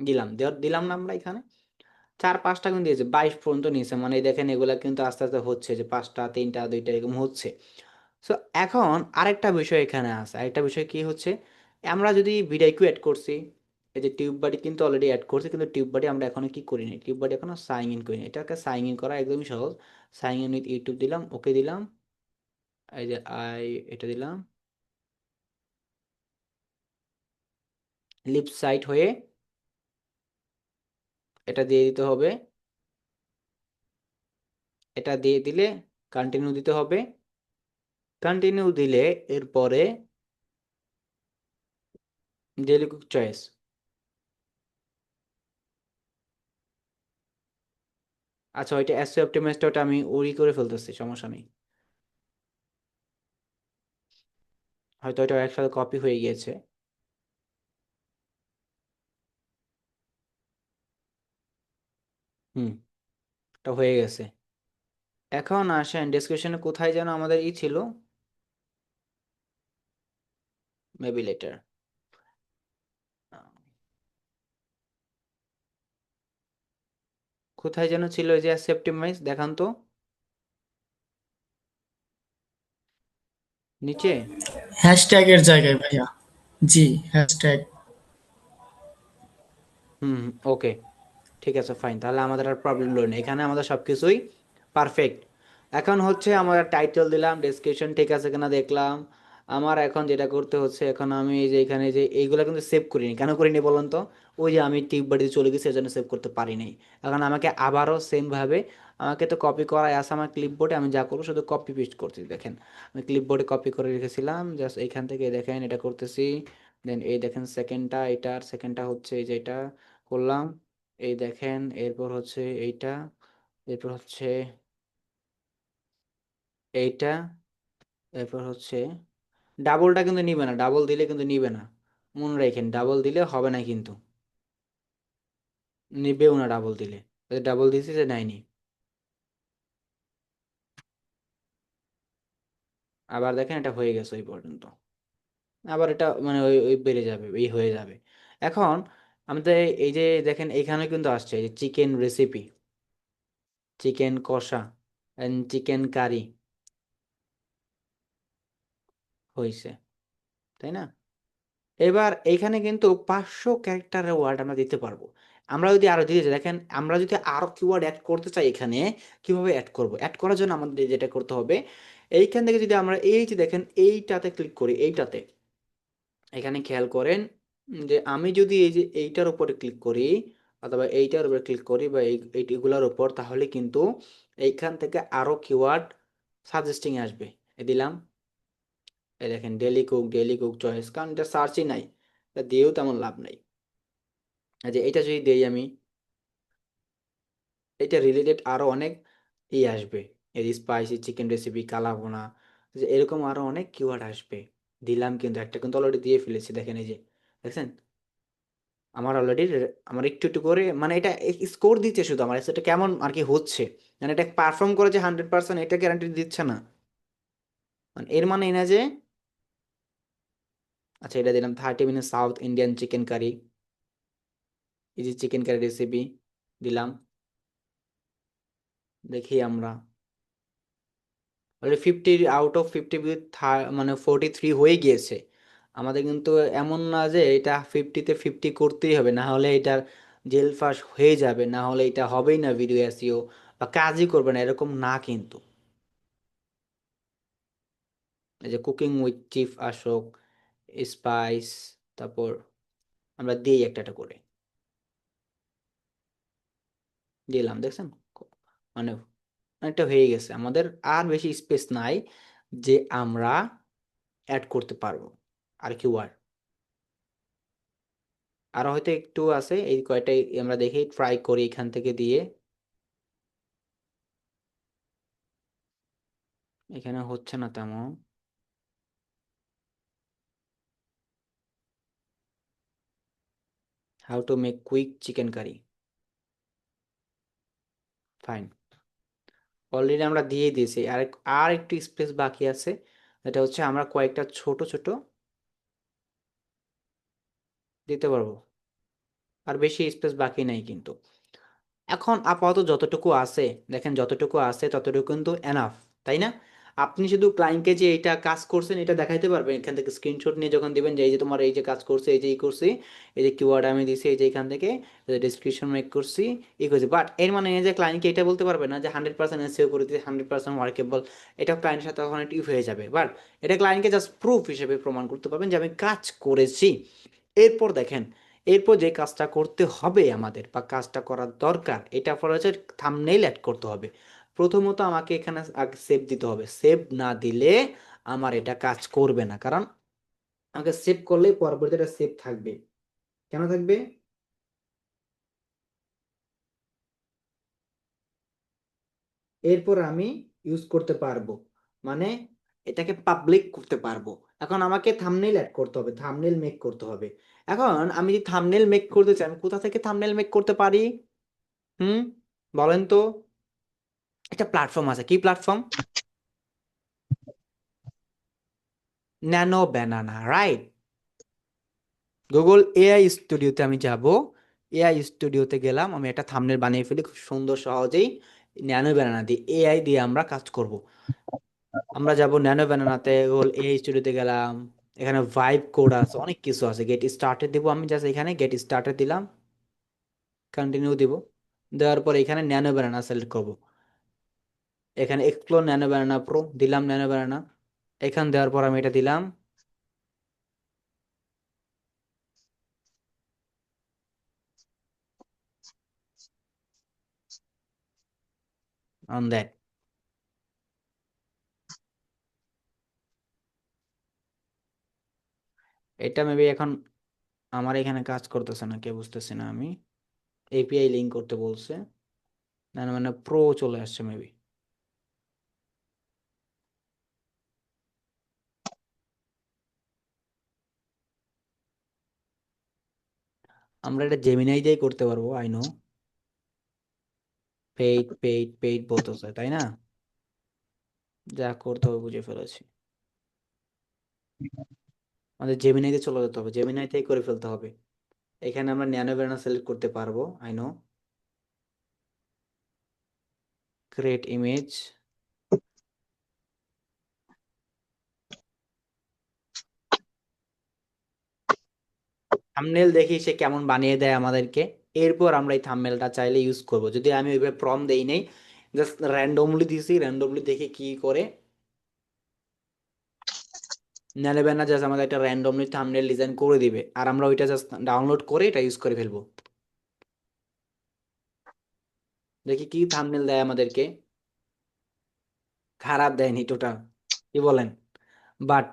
দিলাম, দিলাম না আমরা এখানে, চার পাঁচটা কিন্তু দিয়েছে, 22 পর্যন্ত নিয়েছে, মানে এই দেখেন এগুলা কিন্তু আস্তে আস্তে হচ্ছে, যে পাঁচটা তিনটা দুইটা এরকম হচ্ছে। সো এখন আরেকটা বিষয় এখানে আছে, আরেকটা বিষয় কি হচ্ছে, আমরা যদি ভিডিও অ্যাড করছি, এই যে টিউব বাড়ি কিন্তু অলরেডি অ্যাড করছি, কিন্তু টিউব বাড়ি আমরা এখনো কি করিনি, টিউব বাড়ি এখনো সাইন ইন করিনি, এটাকে সাইন ইন করা একদমই সহজ। সাইন ইন উইথ ইউটিউব দিলাম, ওকে দিলাম, এই যে এটা দিলাম, লিপ সাইট হয়ে এটা দিয়ে দিতে হবে, এটা দিয়ে দিলে কন্টিনিউ দিতে হবে, কন্টিনিউ দিলে এরপরে ডেইলি কুক চয়েস। আচ্ছা, ওইটা এসইও অপটিমাইজটা ওটা আমি উড়ি করে ফেলতেছি, সমস্যা নেই, হয়তো ওইটা একসাথে কপি হয়ে গিয়েছে। হুম, এটা হয়ে গেছে। এখন আসেন ডেসক্রিপশনে কোথায় যেন আমাদের ছিল, মেবি লেটার, কোথায় যেন ছিল এই যে সেপ্টিমাইজ, দেখান তো নিচে। হ্যাশট্যাগের জায়গায় ভাইয়া। জি, হ্যাশট্যাগ। হুম, ওকে, ঠিক আছে, ফাইন, তাহলে আমাদের আর প্রবলেম হলো না, এখানে আমাদের সবকিছুই পারফেক্ট। এখন হচ্ছে আমরা টাইটেল দিলাম, ডেসক্রিপশন ঠিক আছে কিনা দেখলাম। আমার এখন যেটা করতে হচ্ছে, এখন আমি এই যে এখানে যে এইগুলো কিন্তু সেভ করিনি, কেন করিনি বলুন তো? ওই যে আমি টিপ বাড়িতে চলে গেছি, এজন্য সেভ করতে পারিনি। এখন আমাকে আবারও সেম ভাবে, আমাকে তো কপি করাই আছে আমার ক্লিপবোর্ডে, আমি যা করবো শুধু কপি পেস্ট করছি। দেখেন আমি ক্লিপবোর্ডে কপি করে রেখেছিলাম, জাস্ট এইখান থেকে দেখেন এটা করতেছি। দেন এই দেখেন সেকেন্ডটা, এটার সেকেন্ডটা হচ্ছে এই যে এটা করলাম, এই দেখেন, এরপর হচ্ছে এইটা, এরপর হচ্ছে এইটা, এরপর হচ্ছে ডাবলটা কিন্তু নিবে না, ডাবল দিলে কিন্তু নিবে না, মনে রাখেন, ডাবল দিলে হবে না কিন্তু, নিবেও না ডাবল দিলে। ডাবল দিয়েছি যে নেয়নি, আবার দেখেন এটা হয়ে গেছে ওই পর্যন্ত, আবার এটা মানে ওই ওই বেড়ে যাবে, এই হয়ে যাবে। এখন আমাদের এই যে দেখেন এইখানে কিন্তু আসছে এই যে চিকেন রেসিপি, চিকেন কষা এন্ড চিকেন কারি হয়েছে, তাই না? এবার এইখানে কিন্তু 500 ক্যারেক্টারের ওয়ার্ড আমরা দিতে পারবো। আমরা যদি আরো দিতে চাই, দেখেন আমরা যদি আরো কিওয়ার্ড অ্যাড করতে চাই এখানে, কিভাবে অ্যাড করব? অ্যাড করার জন্য আমাদের যেটা করতে হবে, এইখান থেকে যদি আমরা এই যে দেখেন এইটাতে ক্লিক করি, এইটাতে, এখানে খেয়াল করেন যে আমি যদি এই যে এইটার উপরে ক্লিক করি, অথবা এইটার উপরে ক্লিক করি, বা এইগুলোর উপর, তাহলে কিন্তু এইখান থেকে আরো কিওয়ার্ড সাজেস্টিং আসবে। এ দিলাম, এই দেখেন ডেলি কুক চয়েস, কারণ এটা সার্চই নাই, এটা দিয়েও তেমন লাভ নাই। যে এটা যদি দেই আমি, এটা রিলেটেড আরো অনেক আসবে, এই স্পাইসি চিকেন রেসিপি, কালাভুনা, যে এরকম আরো অনেক কিওয়ার্ড আসবে। দিলাম, কিন্তু একটা কিন্তু অলরেডি দিয়ে ফেলেছি, দেখেন এই যে, দেখছেন আমার অলরেডি, আমার একটু একটু করে মানে এটা স্কোর দিচ্ছে শুধু, আমার এটা কেমন আর কি হচ্ছে, মানে এটা পারফর্ম করে যে 100%, এটা গ্যারান্টি দিচ্ছে না। মানে এর মানে এই না যে, আচ্ছা এটা দিলাম 30 minute South Indian chicken curry, এই যে চিকেন কারি রেসিপি দিলাম, দেখি আমরা অলরেডি 50 আউট অফ 50 মানে 43 হয়ে গিয়েছে আমাদের, কিন্তু এমন না যে এটা 50-তে 50 করতেই হবে, না হলে এটার জেল ফাঁস হয়ে যাবে, না হলে এটা হবেই না ভিডিও এসইও, বা কাজই করবে না, এরকম না কিন্তু। এই যে cooking with chef Ashok, spice, তারপর আমরা দিই একটা একটা করে দিলাম, দেখছেন মানে অনেকটা হয়ে গেছে আমাদের, আর বেশি স্পেস নাই যে আমরা অ্যাড করতে পারবো আর কি ওয়ার্ড। আর হয়তো একটু আছে, এই কয়টাই আমরা দেখি, ট্রাই করি এখান থেকে দিয়ে, এখানে হচ্ছে না তেমন। How to make quick chicken curry, fine, already আমরা দিয়ে দিয়েছি, আর একটু স্পেস বাকি আছে, এটা হচ্ছে আমরা কয়েকটা ছোট ছোট দিতে পারবো, আর বেশি স্পেস বাকি নাই কিন্তু। এখন আপাতত যতটুকু আছে, দেখেন যতটুকু আছে ততটুকু কিন্তু এনাফ, তাই না? আপনি শুধু ক্লায়েন্টকে যে এটা কাজ করছেন এটা দেখাইতে পারবেন, এখান থেকে স্ক্রিনশট নিয়ে যখন দিবেন যে এই যে তোমার এই যে কাজ করছে, এই যে ই করছি, এই যে কিওয়ার্ড আমি দিছি, এই যে এখান থেকে ডিসক্রিপশন মেক করছি, ই করছি, বাট এর মানে এই যে ক্লায়েন্টকে এটা বলতে পারবে না যে 100% এসইও করে দিতে, 100% ওয়ার্কেবল, এটা ক্লায়েন্টের সাথে তখন একটু হয়ে যাবে, বাট এটা ক্লায়েন্টকে জাস্ট প্রুফ হিসেবে প্রমাণ করতে পারবেন যে আমি কাজ করেছি। এরপর দেখেন, এরপর যে কাজটা করতে হবে আমাদের, বা কাজটা করার দরকার, এটা পরে হচ্ছে থাম্বনেইল অ্যাড করতে হবে। প্রথমত আমাকে এখানে আগে সেভ দিতে হবে, সেভ না দিলে আমার এটা কাজ করবে না, কারণ আমাকে সেভ করলেই পরবর্তীতে এটা সেভ থাকবে। কেন থাকবে? এরপর আমি ইউজ করতে পারবো, মানে এটাকে পাবলিক করতে পারবো। এখন আমাকে থাম্বনেইল অ্যাড করতে হবে, থাম্বনেইল মেক করতে হবে। এখন আমি যদি থাম্বনেইল মেক করতে চাই, আমি কোথা থেকে থাম্বনেইল মেক করতে পারি? হুম, বলেন তো। একটা প্ল্যাটফর্ম আছে, কি platform? Nano banana, right? Google AI স্টুডিওতে আমি যাব, এআই স্টুডিওতে গেলাম, আমি একটা থাম্বনেল বানিয়ে ফেলি খুব সুন্দর সহজেই। ন্যানো ব্যানানা দিয়ে, এআই দিয়ে আমরা কাজ করব। আমরা যাব ন্যানো ব্যানানাতে, এআই স্টুডিওতে গেলাম। এখানে ভাইব কোড আছে, অনেক কিছু আছে। গেট স্টার্টেড দিব আমি, জাস্ট এখানে গেট স্টার্টেড দিলাম, কন্টিনিউ দিব। দেওয়ার পর এখানে ন্যানো ব্যানানা সিলেক্ট করব। এখানে এক্সপ্লোর ন্যানো ব্যানানা প্রো দিলাম, ন্যানো ব্যানানা। এখান দেওয়ার পর আমি এটা দিলাম অন দ্যাট। এটা মেবি এখন আমার এখানে কাজ করতেছে না, কে বুঝতেছি না আমি। এপিআই লিঙ্ক করতে বলছে, ন্যানো ব্যানানা প্রো চলে আসছে মেবি। আমরা এটা জেমিনাই দিয়ে করতে পারবো, I know. Paid paid paid বলতেছে, তাই না? যা করতে হবে বুঝে ফেলেছি। আমাদের জেমিনাইতে চলে যেতে হবে, জেমিনাই থেকে করে ফেলতে হবে। এখানে আমরা ন্যানো ব্যানানা সিলেক্ট করতে পারবো, I know. Create image. Thumbnail দেখি সে কেমন বানিয়ে দেয় আমাদেরকে। এরপর আমরা এই থাম্বনেলটা চাইলে ইউজ করব। যদি আমি ওইভাবে প্রম দেই নেই, জাস্ট র্যান্ডমলি দিছি, র্যান্ডমলি দেখি কি করে। নেবে না, জাস্ট আমাদের একটা র্যান্ডমলি থাম্বনেল ডিজাইন করে দিবে, আর আমরা ওইটা জাস্ট ডাউনলোড করে এটা ইউজ করে ফেলবো। দেখি কি থাম্বনেল দেয় আমাদেরকে। খারাপ দেয়নি টোটাল, কি বলেন? বাট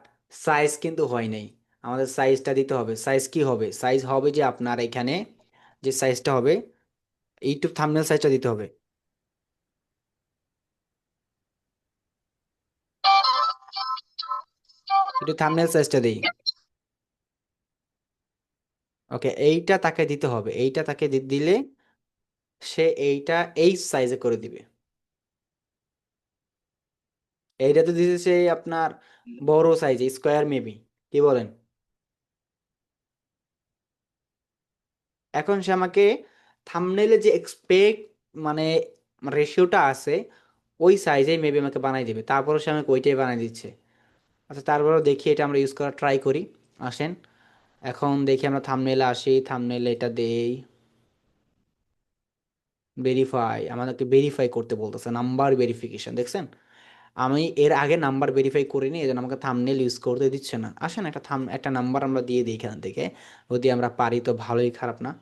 সাইজ কিন্তু হয় নাই। আমাদের সাইজটা দিতে হবে। সাইজ কি হবে? সাইজ হবে যে আপনার এখানে যে সাইজটা হবে, ইউটিউব থাম্বনেল সাইজটা দিতে হবে। একটু থাম্বনেল সাইজটা দিই। ওকে, এইটা তাকে দিতে হবে, এইটা তাকে দিলে সে এইটা এই সাইজে করে দিবে। এইটা তো দিছে সেই আপনার বড় সাইজে, স্কোয়ার মেবি, কি বলেন? এখন সে আমাকে থাম্বনেইলে যে এক্সপেক্ট মানে রেশিওটা আছে, ওই সাইজেই মেবি আমাকে বানাই দিবে। তারপরও সে আমাকে ওইটাই বানাই দিচ্ছে। আচ্ছা, তারপরেও দেখি এটা আমরা ইউজ করা ট্রাই করি। আসেন, এখন দেখি আমরা থাম্বনেইলে আসি, থাম্বনেইলে এটা দেই ভেরিফাই। আমাদেরকে ভেরিফাই করতে বলতেছে, নাম্বার ভেরিফিকেশন, দেখছেন? আমি এর আগে নাম্বার ভেরিফাই করিনি, এই জন্য আমাকে থাম্বনেল ইউজ করতে দিচ্ছে না। আসেন একটা নাম্বার আমরা দিয়ে দিই এখান থেকে, যদি আমরা পারি তো ভালোই, খারাপ না।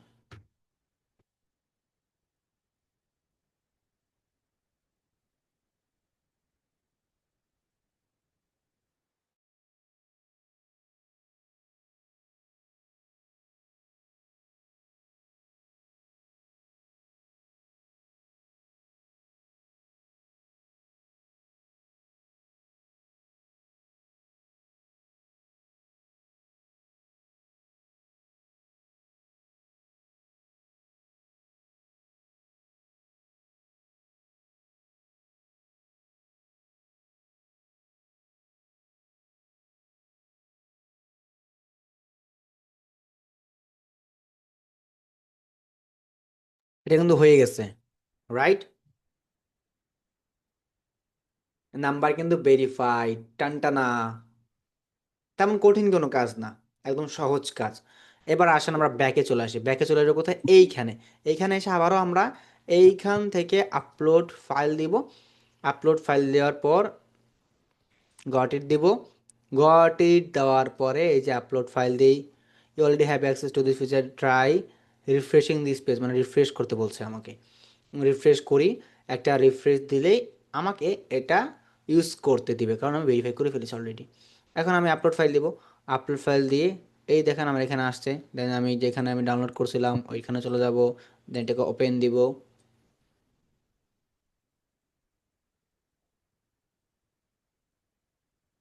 এটা কিন্তু হয়ে গেছে, রাইট? নাম্বার কিন্তু ভেরিফাইড, টানটানা। তেমন কঠিন কোনো কাজ না, একদম সহজ কাজ। এবার আসেন আমরা ব্যাকে চলে আসি। ব্যাকে চলে আসবো কোথায়? এইখানে। এইখানে এসে আবারও আমরা এইখান থেকে আপলোড ফাইল দিব। আপলোড ফাইল দেওয়ার পর গট ইট দিব। গট ইট দেওয়ার পরে এই যে আপলোড ফাইল দিই। You already have access to this feature, try refreshing this page, মানে রিফ্রেশ করতে বলছে আমাকে। রিফ্রেশ করি, একটা রিফ্রেশ দিলেই আমাকে এটা ইউজ করতে দিবে, কারণ আমি ভেরিফাই করে ফেলেছি অলরেডি। এখন আমি আপলোড ফাইল দিব। আপলোড ফাইল দিয়ে এই দেখেন আমার এখানে আসছে। দেন আমি যেখানে আমি ডাউনলোড করছিলাম ওইখানে চলে যাব। দেন এটাকে ওপেন দিব।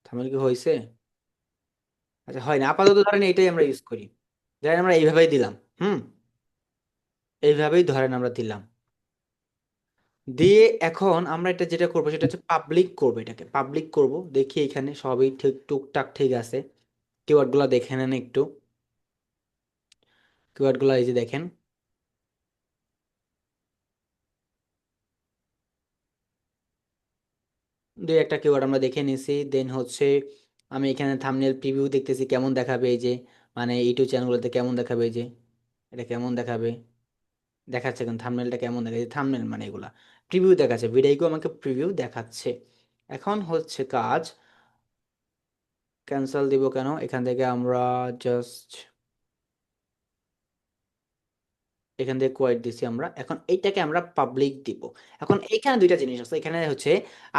তাহলে কি হয়েছে? আচ্ছা, হয় না আপাতত, ধরেন এইটাই আমরা ইউজ করি। ধরেন আমরা এইভাবেই দিলাম। হুম, এইভাবেই ধরেন আমরা দিলাম। দিয়ে এখন আমরা এটা যেটা করবো সেটা হচ্ছে পাবলিক করবো, এটাকে পাবলিক করব। দেখি এখানে সবই ঠিক টুকটাক ঠিক আছে। কিওয়ার্ডগুলো দেখে নেন একটু। কিওয়ার্ডগুলো এই যে দেখেন, দুই একটা কিওয়ার্ড আমরা দেখে নিছি। দেন হচ্ছে আমি এখানে থাম্বনেল প্রিভিউ দেখতেছি কেমন দেখাবে, এই যে মানে ইউটিউব চ্যানেলগুলোতে কেমন দেখাবে, এই যে এটা কেমন দেখাবে দেখাচ্ছে, কিন্তু থাম্বনেলটা কেমন দেখাচ্ছে, থাম্বনেল মানে এগুলা প্রিভিউ দেখাচ্ছে, ভিডিওগুলো আমাকে প্রিভিউ দেখাচ্ছে। এখন হচ্ছে কাজ, ক্যান্সেল দিব কেন, এখান থেকে আমরা জাস্ট এখান থেকে কোয়াইট দিছি আমরা। এখন এইটাকে আমরা পাবলিক দিব। এখন এখানে দুইটা জিনিস আছে, এখানে হচ্ছে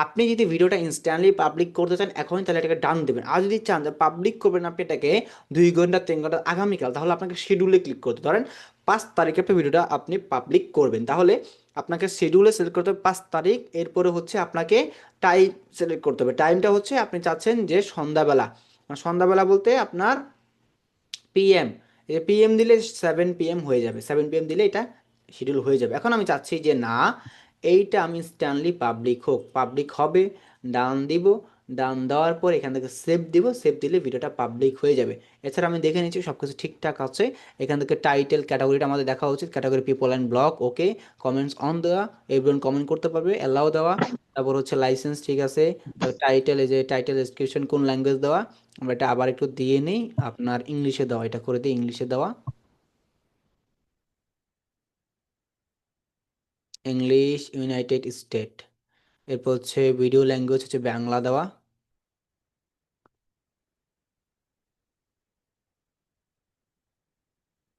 আপনি যদি ভিডিওটা ইনস্ট্যান্টলি পাবলিক করতে চান এখনই, তাহলে এটাকে ডান দেবেন। আর যদি চান যে পাবলিক করবেন আপনি এটাকে 2 ঘন্টা 3 ঘন্টা আগামীকাল, তাহলে আপনাকে শিডিউলে ক্লিক করতে, ধরেন 5 তারিখে আপনি ভিডিওটা আপনি পাবলিক করবেন, তাহলে আপনাকে শিডিউলে সিলেক্ট করতে হবে 5 তারিখ। এরপরে হচ্ছে আপনাকে টাইম সিলেক্ট করতে হবে। টাইমটা হচ্ছে আপনি চাচ্ছেন যে সন্ধ্যাবেলা, মানে সন্ধ্যাবেলা বলতে আপনার পিএম, পিএম দিলে 7 PM হয়ে যাবে, 7 PM দিলে এটা শিডিউল হয়ে যাবে। এখন আমি চাচ্ছি যে না, এইটা আমি ইনস্ট্যান্টলি পাবলিক হোক, পাবলিক হবে, ডান দিব। ডান দেওয়ার পর এখান থেকে সেভ দিব, সেভ দিলে ভিডিওটা পাবলিক হয়ে যাবে। এছাড়া আমি দেখে নিচ্ছি সব কিছু ঠিকঠাক আছে। এখান থেকে টাইটেল ক্যাটাগরিটা আমাদের দেখা উচিত, category people and blog, okay. Comments on দেওয়া, এভরিওয়ান কমেন্ট করতে পারবে, অ্যালাউ দেওয়া। তারপর হচ্ছে লাইসেন্স ঠিক আছে। তারপর টাইটেল, এই যে টাইটেল ডেসক্রিপশন কোন ল্যাঙ্গুয়েজ দেওয়া, আমরা এটা আবার একটু দিয়ে নিই, আপনার ইংলিশে দেওয়া, এটা করে দিই ইংলিশে দেওয়া, ইংলিশ ইউনাইটেড স্টেট। এরপর হচ্ছে ভিডিও ল্যাঙ্গুয়েজ হচ্ছে বাংলা দেওয়া,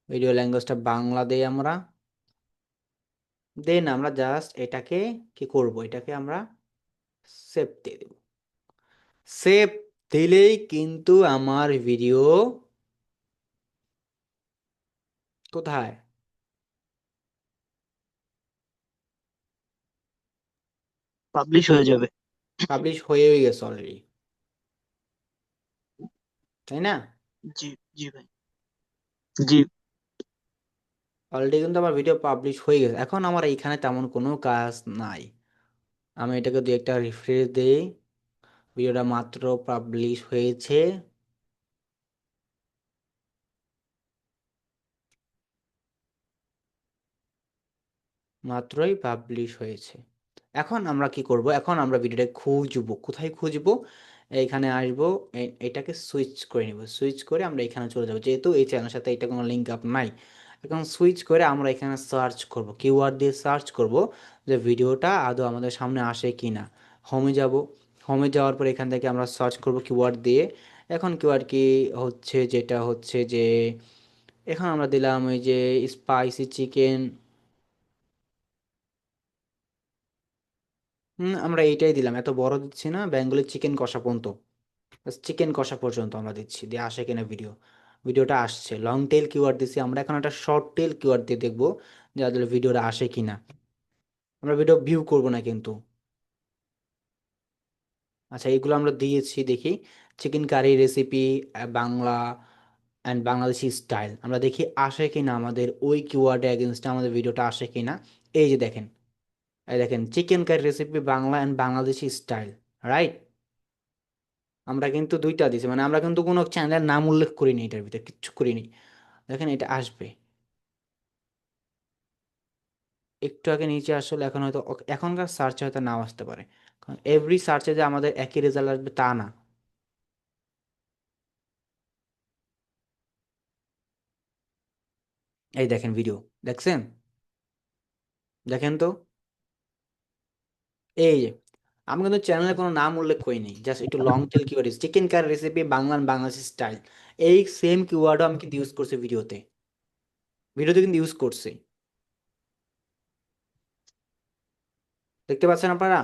ভিডিও ল্যাঙ্গুয়েজটা বাংলা দেই আমরা। দেন আমরা জাস্ট এটাকে কি করব, এটাকে আমরা সেভ দিয়ে দেব। সেভ দিলেই কিন্তু আমার ভিডিও কোথায় পাবলিশ হয়ে যাবে। পাবলিশ হয়েই গেছে অলরেডি, তাই না? জি, জি ভাই। জি। অলরেডি কিন্তু আমার ভিডিও পাবলিশ হয়ে গেছে। এখন আমার এইখানে তেমন কোনো কাজ নাই। আমি এটাকে দুই একটা রিফ্রেশ দিই, ভিডিওটা মাত্র পাবলিশ হয়েছে। মাত্রই পাবলিশ হয়েছে। এখন আমরা কি করব, এখন আমরা ভিডিওটা খুঁজবো, কোথায় খুঁজবো, এইখানে আসবো, এটাকে সুইচ করে নিব, সুইচ করে আমরা এখানে চলে যাবো, যেহেতু এই চ্যানেলের সাথে এটা কোনো লিঙ্ক আপ নাই। এখন সুইচ করে আমরা এখানে সার্চ করব, কিওয়ার্ড দিয়ে সার্চ করব যে ভিডিওটা আদৌ আমাদের সামনে আসে কি না। হোমে যাব, হোমে যাওয়ার পর এখান থেকে আমরা সার্চ করব কিওয়ার্ড দিয়ে। এখন কিওয়ার্ড কি হচ্ছে, যেটা হচ্ছে যে এখন আমরা দিলাম ওই যে স্পাইসি চিকেন। আমরা এইটাই দিলাম, এত বড় দিচ্ছি না, বেঙ্গলি চিকেন কষা পর্যন্ত, চিকেন কষা পর্যন্ত আমরা দিচ্ছি, দিয়ে আসে কিনা ভিডিও, ভিডিওটা আসছে। লং টেল কিওয়ার্ড দিচ্ছি আমরা, এখন একটা শর্ট টেল কিওয়ার্ড দিয়ে দেখবো যে আসলে ভিডিওটা আসে কিনা। আমরা ভিডিও ভিউ করব না কিন্তু। আচ্ছা, এগুলো আমরা দিয়েছি, দেখি chicken curry recipe Bangla and Bangladeshi style, আমরা দেখি আসে কিনা আমাদের ওই কিওয়ার্ডে এগেনস্টে আমাদের ভিডিওটা আসে কিনা। এই যে দেখেন, এই দেখেন chicken curry recipe Bangla and Bangladeshi style, right. আমরা কিন্তু দুইটা দিছি, মানে আমরা কিন্তু কোনো চ্যানেলের নাম উল্লেখ করিনি, এটার ভিতরে কিচ্ছু করিনি। দেখেন এটা আসবে একটু আগে নিচে আসলে, এখন হয়তো এখনকার সার্চে হয়তো নাও আসতে পারে, কারণ এভরি সার্চে যে আমাদের একই রেজাল্ট আসবে তা না। এই দেখেন ভিডিও, দেখছেন, দেখেন তো, এই যে আমি কিন্তু চ্যানেলে কোনো নাম উল্লেখ করিনি, জাস্ট একটু long tail keyword, chicken curry recipe Bangla Bangladesh style, এই সেম কিওয়ার্ডও আমি কিন্তু ইউজ করছি ভিডিওতে, ভিডিওতে কিন্তু ইউজ করছি, দেখতে পাচ্ছেন আপনারা।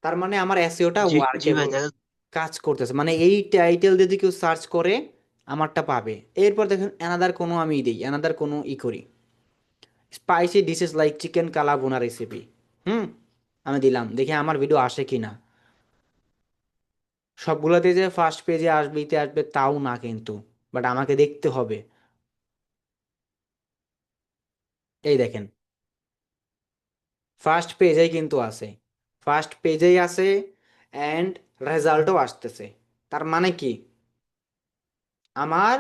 তার মানে আমার এসইওটা জি, জি ভাই ওয়ার্কেবল, দেখা। কাজ করতেছে, মানে এই টাইটেল যদি কেউ সার্চ করে আমারটা পাবে। এরপর দেখেন অ্যানাদার কোনো আমি দিই, অ্যানাদার কোনো করি, স্পাইসি ডিশেস লাইক চিকেন কালা বোনা রেসিপি, হুম, আমি দিলাম, দেখি আমার ভিডিও আসে কি না। সবগুলোতে যে ফার্স্ট পেজে আসবে ইতে আসবে তাও না কিন্তু, বাট আমাকে দেখতে হবে। এই দেখেন ফার্স্ট পেজেই কিন্তু আছে, ফার্স্ট পেজেই আছে, অ্যান্ড রেজাল্টও আসতেছে। তার মানে কি, আমার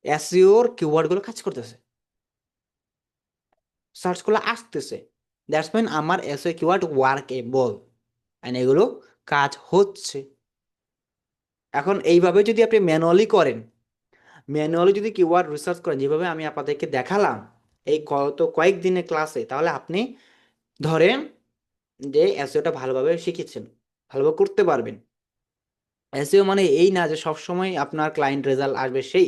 এসইওর কিওয়ার্ডগুলো কাজ করতেছে, সার্চ করলে আসতেছে। দ্যাটস মিন আমার এসইও কিওয়ার্ড ওয়ার্কেবল, এন্ড এগুলো কাজ হচ্ছে। এখন এইভাবে যদি আপনি ম্যানুয়ালি যদি কিওয়ার্ড রিসার্চ করেন যেভাবে আমি আপনাদেরকে দেখালাম এই গত কয়েকদিনের ক্লাসে, তাহলে আপনি ধরেন যে এসইওটা ভালোভাবে শিখেছেন, ভালোভাবে করতে পারবেন। এসইও মানে এই না যে সবসময় আপনার ক্লায়েন্ট রেজাল্ট আসবে, সেই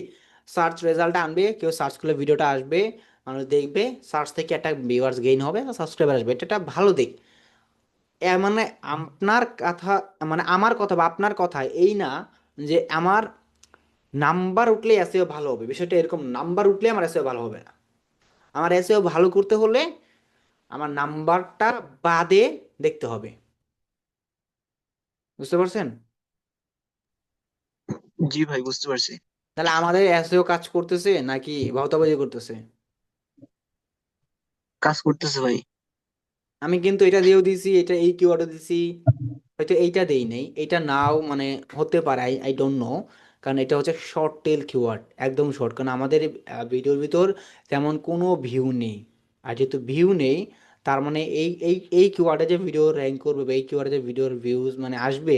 সার্চ রেজাল্ট আনবে, কেউ সার্চ করলে ভিডিওটা আসবে, মানুষ দেখবে, সার্চ থেকে একটা ভিউয়ার্স গেইন হবে, সাবস্ক্রাইবার আসবে, এটা একটা ভালো দিক। মানে আপনার কথা, মানে আমার কথা বা আপনার কথা এই না যে আমার নাম্বার উঠলে এসইও ভালো হবে, বিষয়টা এরকম, নাম্বার উঠলে আমার এসইও ভালো হবে না। আমার এসইও ভালো করতে হলে আমার নাম্বারটা বাদে দেখতে হবে। বুঝতে পারছেন? জি ভাই, বুঝতে পারছি। তাহলে আমাদের এসইও কাজ করতেছে নাকি ভাওতাবাজি করতেছে? কাজ করতেছে ভাই। আমি কিন্তু এটা দিয়েও দিছি, এটা এই কিওয়ার্ডও দিছি, হয়তো এইটা দেই নাই, এইটা নাও মানে হতে পারে, আই আই ডোন্ট নো। কারণ এটা হচ্ছে শর্ট টেল কিওয়ার্ড, একদম শর্ট, কারণ আমাদের ভিডিওর ভিতর তেমন কোনো ভিউ নেই। আর যেহেতু ভিউ নেই, তার মানে এই কিওয়ার্ডে যে ভিডিও র্যাঙ্ক করবে বা এই কিওয়ার্ডে যে ভিডিওর ভিউজ মানে আসবে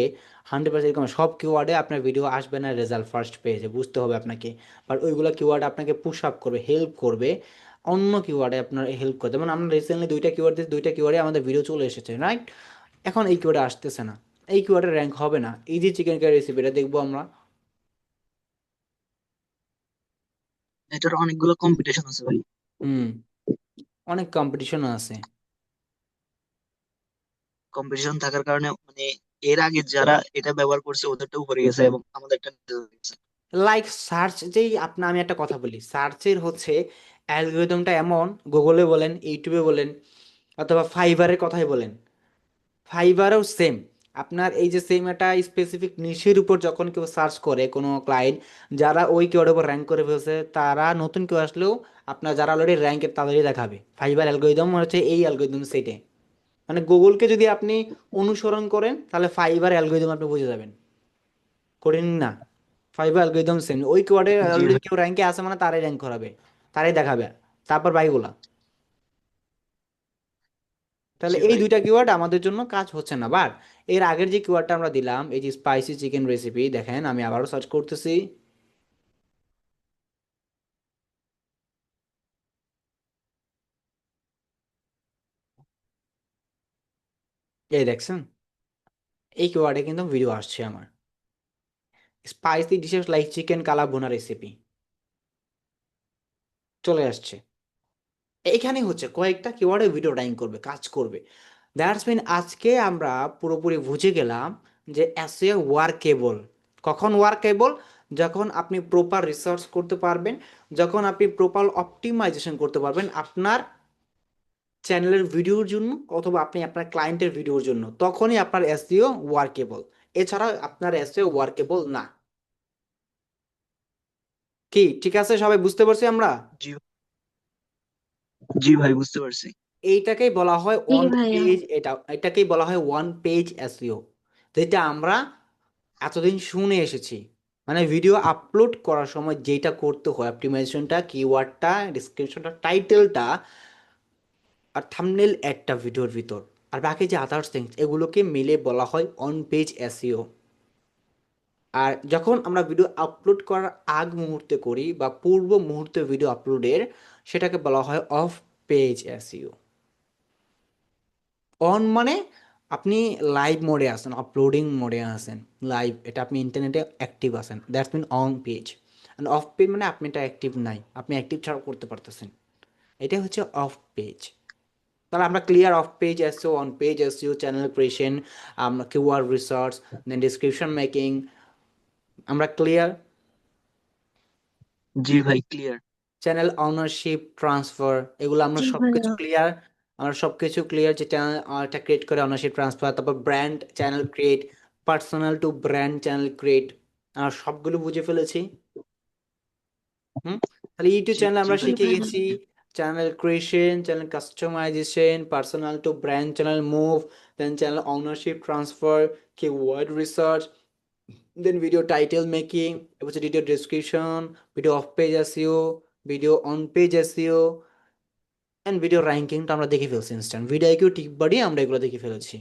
100% কম, সব কিওয়ার্ডে আপনার ভিডিও আসবে না রেজাল্ট ফার্স্ট পেজে, বুঝতে হবে আপনাকে। বাট ওইগুলো কিওয়ার্ড আপনাকে পুশ আপ করবে, হেল্প করবে, অন্য কিওয়ার্ডে আপনার হেল্প করে। যেমন আমরা রিসেন্টলি দুইটা কিওয়ার্ড দিয়েছি, দুইটা কিওয়ার্ডে আমাদের ভিডিও চলে এসেছে, রাইট? এখন এই কিওয়ার্ডে আসতেছে না, এই কিওয়ার্ডের র্যাঙ্ক হবে না। ইজি চিকেন কারি রেসিপিটা দেখবো আমরা। এটার অনেকগুলো কম্পিটিশন আছে ভাই। হুম, অনেক কম্পিটিশন আছে। কম্পিটিশন থাকার কারণে মানে এর আগে যারা এটা ব্যবহার করছে ওদেরটা উপরে গেছে এবং আমাদেরটা নিচে গেছে। লাইক সার্চ, যেই আপনার, আমি একটা কথা বলি, সার্চের হচ্ছে অ্যালগোরিদমটা এমন, গুগলে বলেন, ইউটিউবে বলেন, অথবা ফাইবারের কথাই বলেন, ফাইবারও সেম। আপনার এই যে সেম একটা স্পেসিফিক নিশের উপর যখন কেউ সার্চ করে কোনো ক্লায়েন্ট, যারা ওই কিওয়ার্ডের উপর র্যাঙ্ক করে ফেলছে, তারা নতুন কেউ আসলেও আপনার যারা অলরেডি র্যাঙ্কের তাদেরই দেখাবে। ফাইবার অ্যালগোরিদম হচ্ছে এই অ্যালগোরিদম সেটে, মানে গুগলকে যদি আপনি অনুসরণ করেন তাহলে ফাইবার অ্যালগোরিদম আপনি বুঝে যাবেন, কঠিন না। ফাইবার অ্যালগোরিদম সেম, ওই কিওয়ার্ডে জি অলরেডি ভাই। কেউ র্যাঙ্কে আছে মানে তারাই র্যাঙ্ক করাবে, তারাই দেখাবে, তারপর বাইগুলা। তাহলে জি এই ভাই। দুইটা কিওয়ার্ড আমাদের জন্য কাজ হচ্ছে না। বাট এর আগের যে কিওয়ার্ডটা আমরা দিলাম, এই যে স্পাইসি চিকেন রেসিপি, দেখেন আমি আবারও সার্চ করতেছি, এই দেখছেন, এই কিওয়ার্ডে কিন্তু ভিডিও আসছে আমার, স্পাইসি ডিশেস লাইক চিকেন কালা ভুনা রেসিপি চলে আসছে। এইখানে হচ্ছে কয়েকটা কিওয়ার্ডে ভিডিও র্যাঙ্ক করবে, কাজ করবে। দ্যাটস মিন আজকে আমরা পুরোপুরি বুঝে গেলাম যে এসইও ওয়ার্কেবল। কখন ওয়ার্কেবল? যখন আপনি প্রপার রিসার্চ করতে পারবেন, যখন আপনি প্রপার অপটিমাইজেশন করতে পারবেন আপনার চ্যানেলের ভিডিওর জন্য, অথবা আপনি আপনার ক্লায়েন্টের ভিডিওর জন্য, তখনই আপনার এসইও ওয়ার্কেবল। এছাড়া আপনার এসইও ওয়ার্কেবল না। কি ঠিক আছে? সবাই বুঝতে পারছি আমরা? জি। জি ভাই, বুঝতে পারছি। এইটাকেই বলা হয় জি অন ভাইয়া। পেজ, এটাকেই বলা হয় ওয়ান পেজ এসইও, যেটা আমরা এতদিন শুনে এসেছি। মানে ভিডিও আপলোড করার সময় যেটা করতে হয়, অপটিমাইজেশনটা, কিওয়ার্ডটা, ডিসক্রিপশনটা, টাইটেলটা, আর থাম্বনেল একটা ভিডিওর ভিতর, আর বাকি যে আদার্স থিংস, এগুলোকে মিলে বলা হয় অন পেজ এসইও। আর যখন আমরা ভিডিও আপলোড করার আগ মুহূর্তে করি বা পূর্ব মুহূর্তে ভিডিও আপলোডের, সেটাকে বলা হয় অফ পেজ এসইও। অন মানে আপনি লাইভ মোডে আছেন, আপলোডিং মোডে আছেন, লাইভ, এটা আপনি ইন্টারনেটে অ্যাক্টিভ আছেন, that's mean on page. And off page মানে আপনি এটা অ্যাক্টিভ নাই, আপনি অ্যাক্টিভ ছাড়া করতে পারতেছেন, এটাই হচ্ছে অফ পেজ। তাহলে আমরা clear, of page SEO, on page SEO, channel creation, আমরা কিওয়ার্ড রিসার্চ, দেন ডিসক্রিপশন মেকিং, আমরা ক্লিয়ার। জি ভাই, ক্লিয়ার। চ্যানেল অনারশিপ ট্রান্সফার, এগুলো আমরা জি সবকিছু ভাইয়া। ক্লিয়ার। আমরা সবকিছু ক্লিয়ার, যে চ্যানেল একটা ক্রিয়েট করে অনারশিপ ট্রান্সফার, তারপর brand channel create, personal to brand channel create, সবগুলো বুঝে ফেলেছি। হুম, তাহলে ইউটিউব জি চ্যানেল জি আমরা ভাই, জি শিখে ভাইয়া। গেছি channel creation, channel customization, personal to brand channel move, then channel ownership transfer, keyword research, then video title making, এবার হচ্ছে video description, video off page SEO, video on page SEO, and video র্যাঙ্কিংটা আমরা দেখে ফেলছি instant, video IQ tick বাড়িয়ে আমরা এগুলো দেখে ফেলেছি।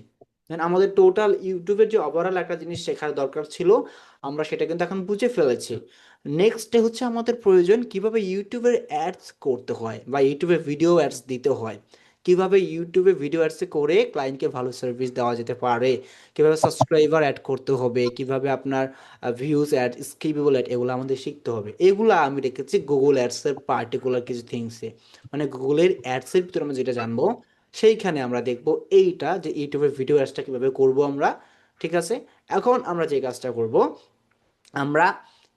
দেন আমাদের টোটাল ইউটিউবের যে ওভারঅল একটা জিনিস শেখার দরকার ছিল আমরা সেটা কিন্তু এখন বুঝে ফেলেছি। নেক্সট হচ্ছে আমাদের প্রয়োজন কিভাবে ইউটিউবের অ্যাডস করতে হয় বা ইউটিউবে ভিডিও অ্যাডস দিতে হয়, কিভাবে ইউটিউবে ভিডিও অ্যাডস করে ক্লায়েন্টকে ভালো সার্ভিস দেওয়া যেতে পারে, কিভাবে সাবস্ক্রাইবার অ্যাড করতে হবে, কিভাবে আপনার ভিউজ অ্যাড, স্কিপেবল অ্যাড, এগুলো আমাদের শিখতে হবে। এগুলো আমি রেখেছি গুগল অ্যাডসের পার্টিকুলার কিছু থিংসে, মানে গুগলের অ্যাডসের ভিতরে আমরা যেটা জানবো সেইখানে আমরা দেখবো এইটা যে ইউটিউবের ভিডিও অ্যাডসটা কীভাবে করব আমরা। ঠিক আছে, এখন আমরা যে কাজটা করব, আমরা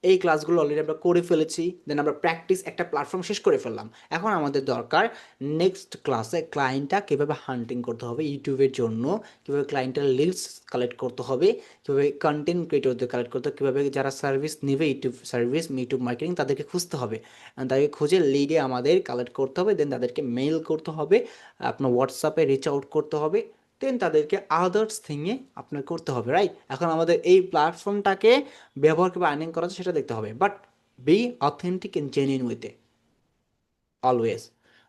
এই ক্লাসগুলো অলরেডি আমরা করে ফেলেছি, দেন আমরা প্র্যাকটিস একটা প্ল্যাটফর্ম শেষ করে ফেললাম। এখন আমাদের দরকার নেক্সট ক্লাসে ক্লায়েন্টটা কীভাবে হান্টিং করতে হবে ইউটিউবের জন্য, কীভাবে ক্লায়েন্টের লিডস কালেক্ট করতে হবে, কীভাবে কন্টেন্ট ক্রিয়েটরদের কালেক্ট করতে হবে, কীভাবে যারা সার্ভিস নেবে ইউটিউব সার্ভিস ইউটিউব মার্কেটিং তাদেরকে খুঁজতে হবে, তাদেরকে খুঁজে লিডে আমাদের কালেক্ট করতে হবে, দেন তাদেরকে মেইল করতে হবে, আপনার হোয়াটসঅ্যাপে রিচ আউট করতে হবে, দেন তাদেরকে আদার্স থিংয়ে আপনার করতে হবে, রাইট? এখন আমাদের এই প্ল্যাটফর্মটাকে ব্যবহার কিভাবে আর্নিং করা যায় সেটা দেখতে হবে, but be authentic and genuine উইথে অলওয়েজ।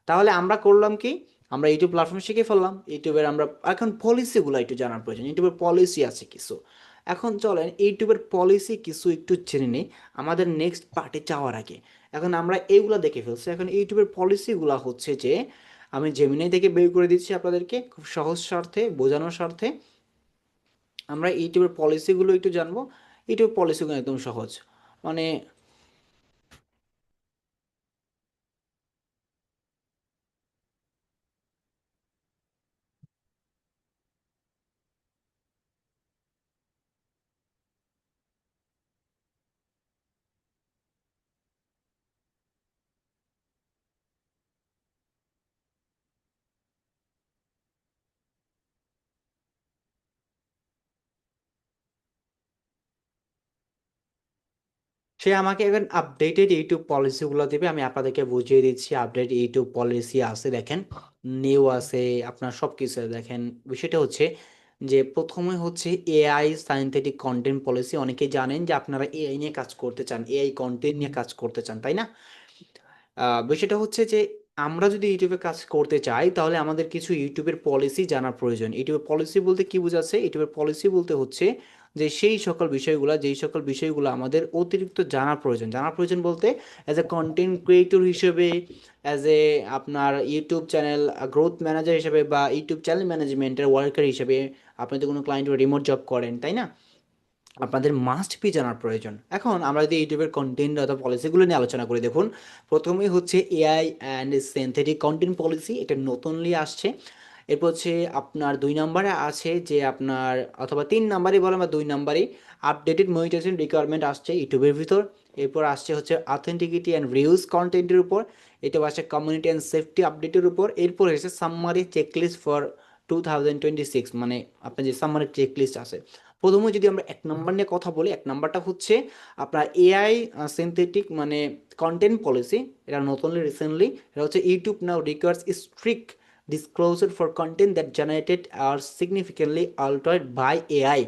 তাহলে আমরা করলাম কি, আমরা ইউটিউব প্ল্যাটফর্ম শিখে ফেললাম, ইউটিউবের আমরা এখন পলিসিগুলো একটু জানার প্রয়োজন, ইউটিউবের পলিসি আছে কিছু। এখন চলেন ইউটিউবের পলিসি কিছু একটু জেনে নিই আমাদের নেক্সট পার্টে যাওয়ার আগে। এখন আমরা এইগুলো দেখে ফেলছি, এখন ইউটিউবের পলিসিগুলো হচ্ছে যে আমি জেমিনাই থেকে বের করে দিচ্ছি আপনাদেরকে খুব সহজ স্বার্থে বোঝানোর স্বার্থে। আমরা ইউটিউবের পলিসিগুলো একটু জানবো। ইউটিউব পলিসিগুলো একদম সহজ, মানে সে আমাকে এখন আপডেটেড ইউটিউব পলিসিগুলো দেবে, আমি আপনাদেরকে বুঝিয়ে দিচ্ছি। আপডেট ইউটিউব পলিসি আছে দেখেন, নিউ আছে, আপনার সব কিছু আছে। দেখেন বিষয়টা হচ্ছে যে প্রথমে হচ্ছে এআই সাইন্থেটিক কন্টেন্ট পলিসি। অনেকেই জানেন যে আপনারা এআই নিয়ে কাজ করতে চান, এআই কন্টেন্ট নিয়ে কাজ করতে চান, তাই না? বিষয়টা হচ্ছে যে আমরা যদি ইউটিউবে কাজ করতে চাই তাহলে আমাদের কিছু ইউটিউবের পলিসি জানার প্রয়োজন। ইউটিউবের পলিসি বলতে কি বোঝাচ্ছে? ইউটিউবের পলিসি বলতে হচ্ছে যে সেই সকল বিষয়গুলো, যেই সকল বিষয়গুলো আমাদের অতিরিক্ত জানার প্রয়োজন। জানার প্রয়োজন বলতে অ্যাজ এ কন্টেন্ট ক্রিয়েটর হিসেবে, অ্যাজ এ আপনার ইউটিউব চ্যানেল গ্রোথ ম্যানেজার হিসেবে বা ইউটিউব চ্যানেল ম্যানেজমেন্টের ওয়ার্কার হিসেবে, আপনি তো কোনো ক্লায়েন্ট রিমোট জব করেন, তাই না? আপনাদের মাস্ট বি জানার প্রয়োজন। এখন আমরা যদি ইউটিউবের কন্টেন্ট অথবা পলিসিগুলো নিয়ে আলোচনা করি, দেখুন প্রথমেই হচ্ছে AI and synthetic content policy, এটা নতুনলি আসছে। এরপর হচ্ছে আপনার 2 নম্বরে আছে যে আপনার, অথবা 3 নাম্বারে বলেন বা 2 নাম্বারে আপডেটেড মনিটাইজেশন রিকোয়ারমেন্ট আসছে ইউটিউবের ভিতর। এরপর আসছে হচ্ছে অথেন্টিকিটি অ্যান্ড রিউজ কন্টেন্টের উপর। এটা আসছে কমিউনিটি অ্যান্ড সেফটি আপডেটের উপর। এরপর এসেছে সাম্মারি চেকলিস্ট ফর 2026, মানে আপনার যে সাম্মারি চেকলিস্ট আছে। প্রথমে যদি আমরা 1 নাম্বার নিয়ে কথা বলি, 1 নাম্বারটা হচ্ছে আপনার এআই সিনথেটিক মানে কন্টেন্ট পলিসি। এটা নতুনলি রিসেন্টলি, এটা হচ্ছে YouTube now requires strict disclosure for content that generated or significantly altered by AI,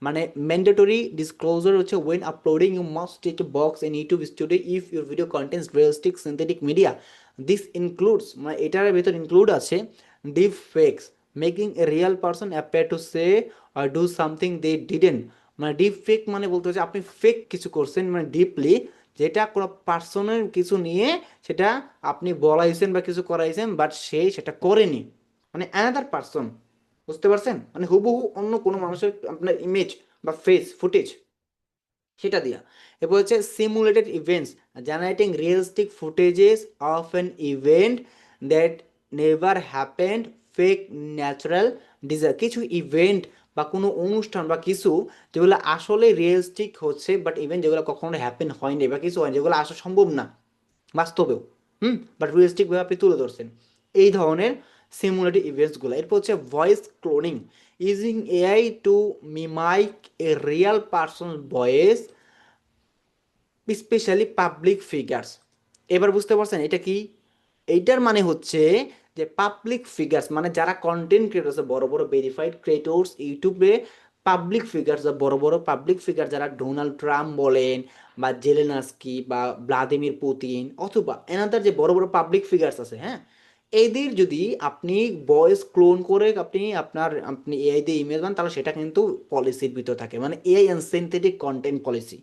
মানে ম্যান্ডেটরি ডিসক্লোজার হচ্ছে when uploading you must take a box in YouTube Studio if your video contains realistic synthetic media. This includes, মানে এটার ভিতর include আছে deep fakes, making a real person appear to say or do something they didn't. মানে deep fake মানে বলতে হচ্ছে আপনি fake কিছু করছেন, মানে ডিপলি, যেটা কোনো পার্সনের কিছু নিয়ে সেটা আপনি বলাইছেন বা কিছু করাইছেন, বাট সে সেটা করেনি, মানে অ্যানাদার পার্সন। বুঝতে পারছেন? মানে হুবহু অন্য কোনো মানুষের আপনার ইমেজ বা ফেস ফুটেজ সেটা দিয়া। এরপর হচ্ছে simulated events, generating realistic footages of an event that never happened, fake natural desire. কিছু ইভেন্ট বা কোনো অনুষ্ঠান বা কিছু যেগুলো আসলে রিয়েলিস্টিক হচ্ছে, বাট ইভেন্ট যেগুলো কখনো হ্যাপেন হয়নি বা কিছু হয়নি, যেগুলো আসা সম্ভব না বাস্তবেও, বাট রিয়েলিস্টিকভাবে আপনি তুলে ধরছেন, এই ধরনের সিমুলেটিভ ইভেন্টসগুলো। এরপর হচ্ছে voice cloning, using AI to mimic a real person voice, specially public figures. এবার বুঝতে পারছেন এটা কি? এইটার মানে হচ্ছে যে পাবলিক ফিগার্স মানে যারা কন্টেন্ট ক্রিয়েটর্স, বড় বড় ভেরিফাইড ক্রিয়েটর্স ইউটিউবে, পাবলিক ফিগার্স, বড় বড় পাবলিক ফিগার যারা ডোনাল্ড ট্রাম্প বলেন বা জেলেনাস্কি বা ভ্লাদিমির পুতিন অথবা এনাদার যে বড় বড় পাবলিক ফিগার্স আছে, হ্যাঁ, এদের যদি আপনি ভয়েস ক্লোন করে আপনি এআই দিয়ে ইমেজ বানান, তাহলে সেটা কিন্তু পলিসির ভিতর থাকে, মানে AI and synthetic content policy.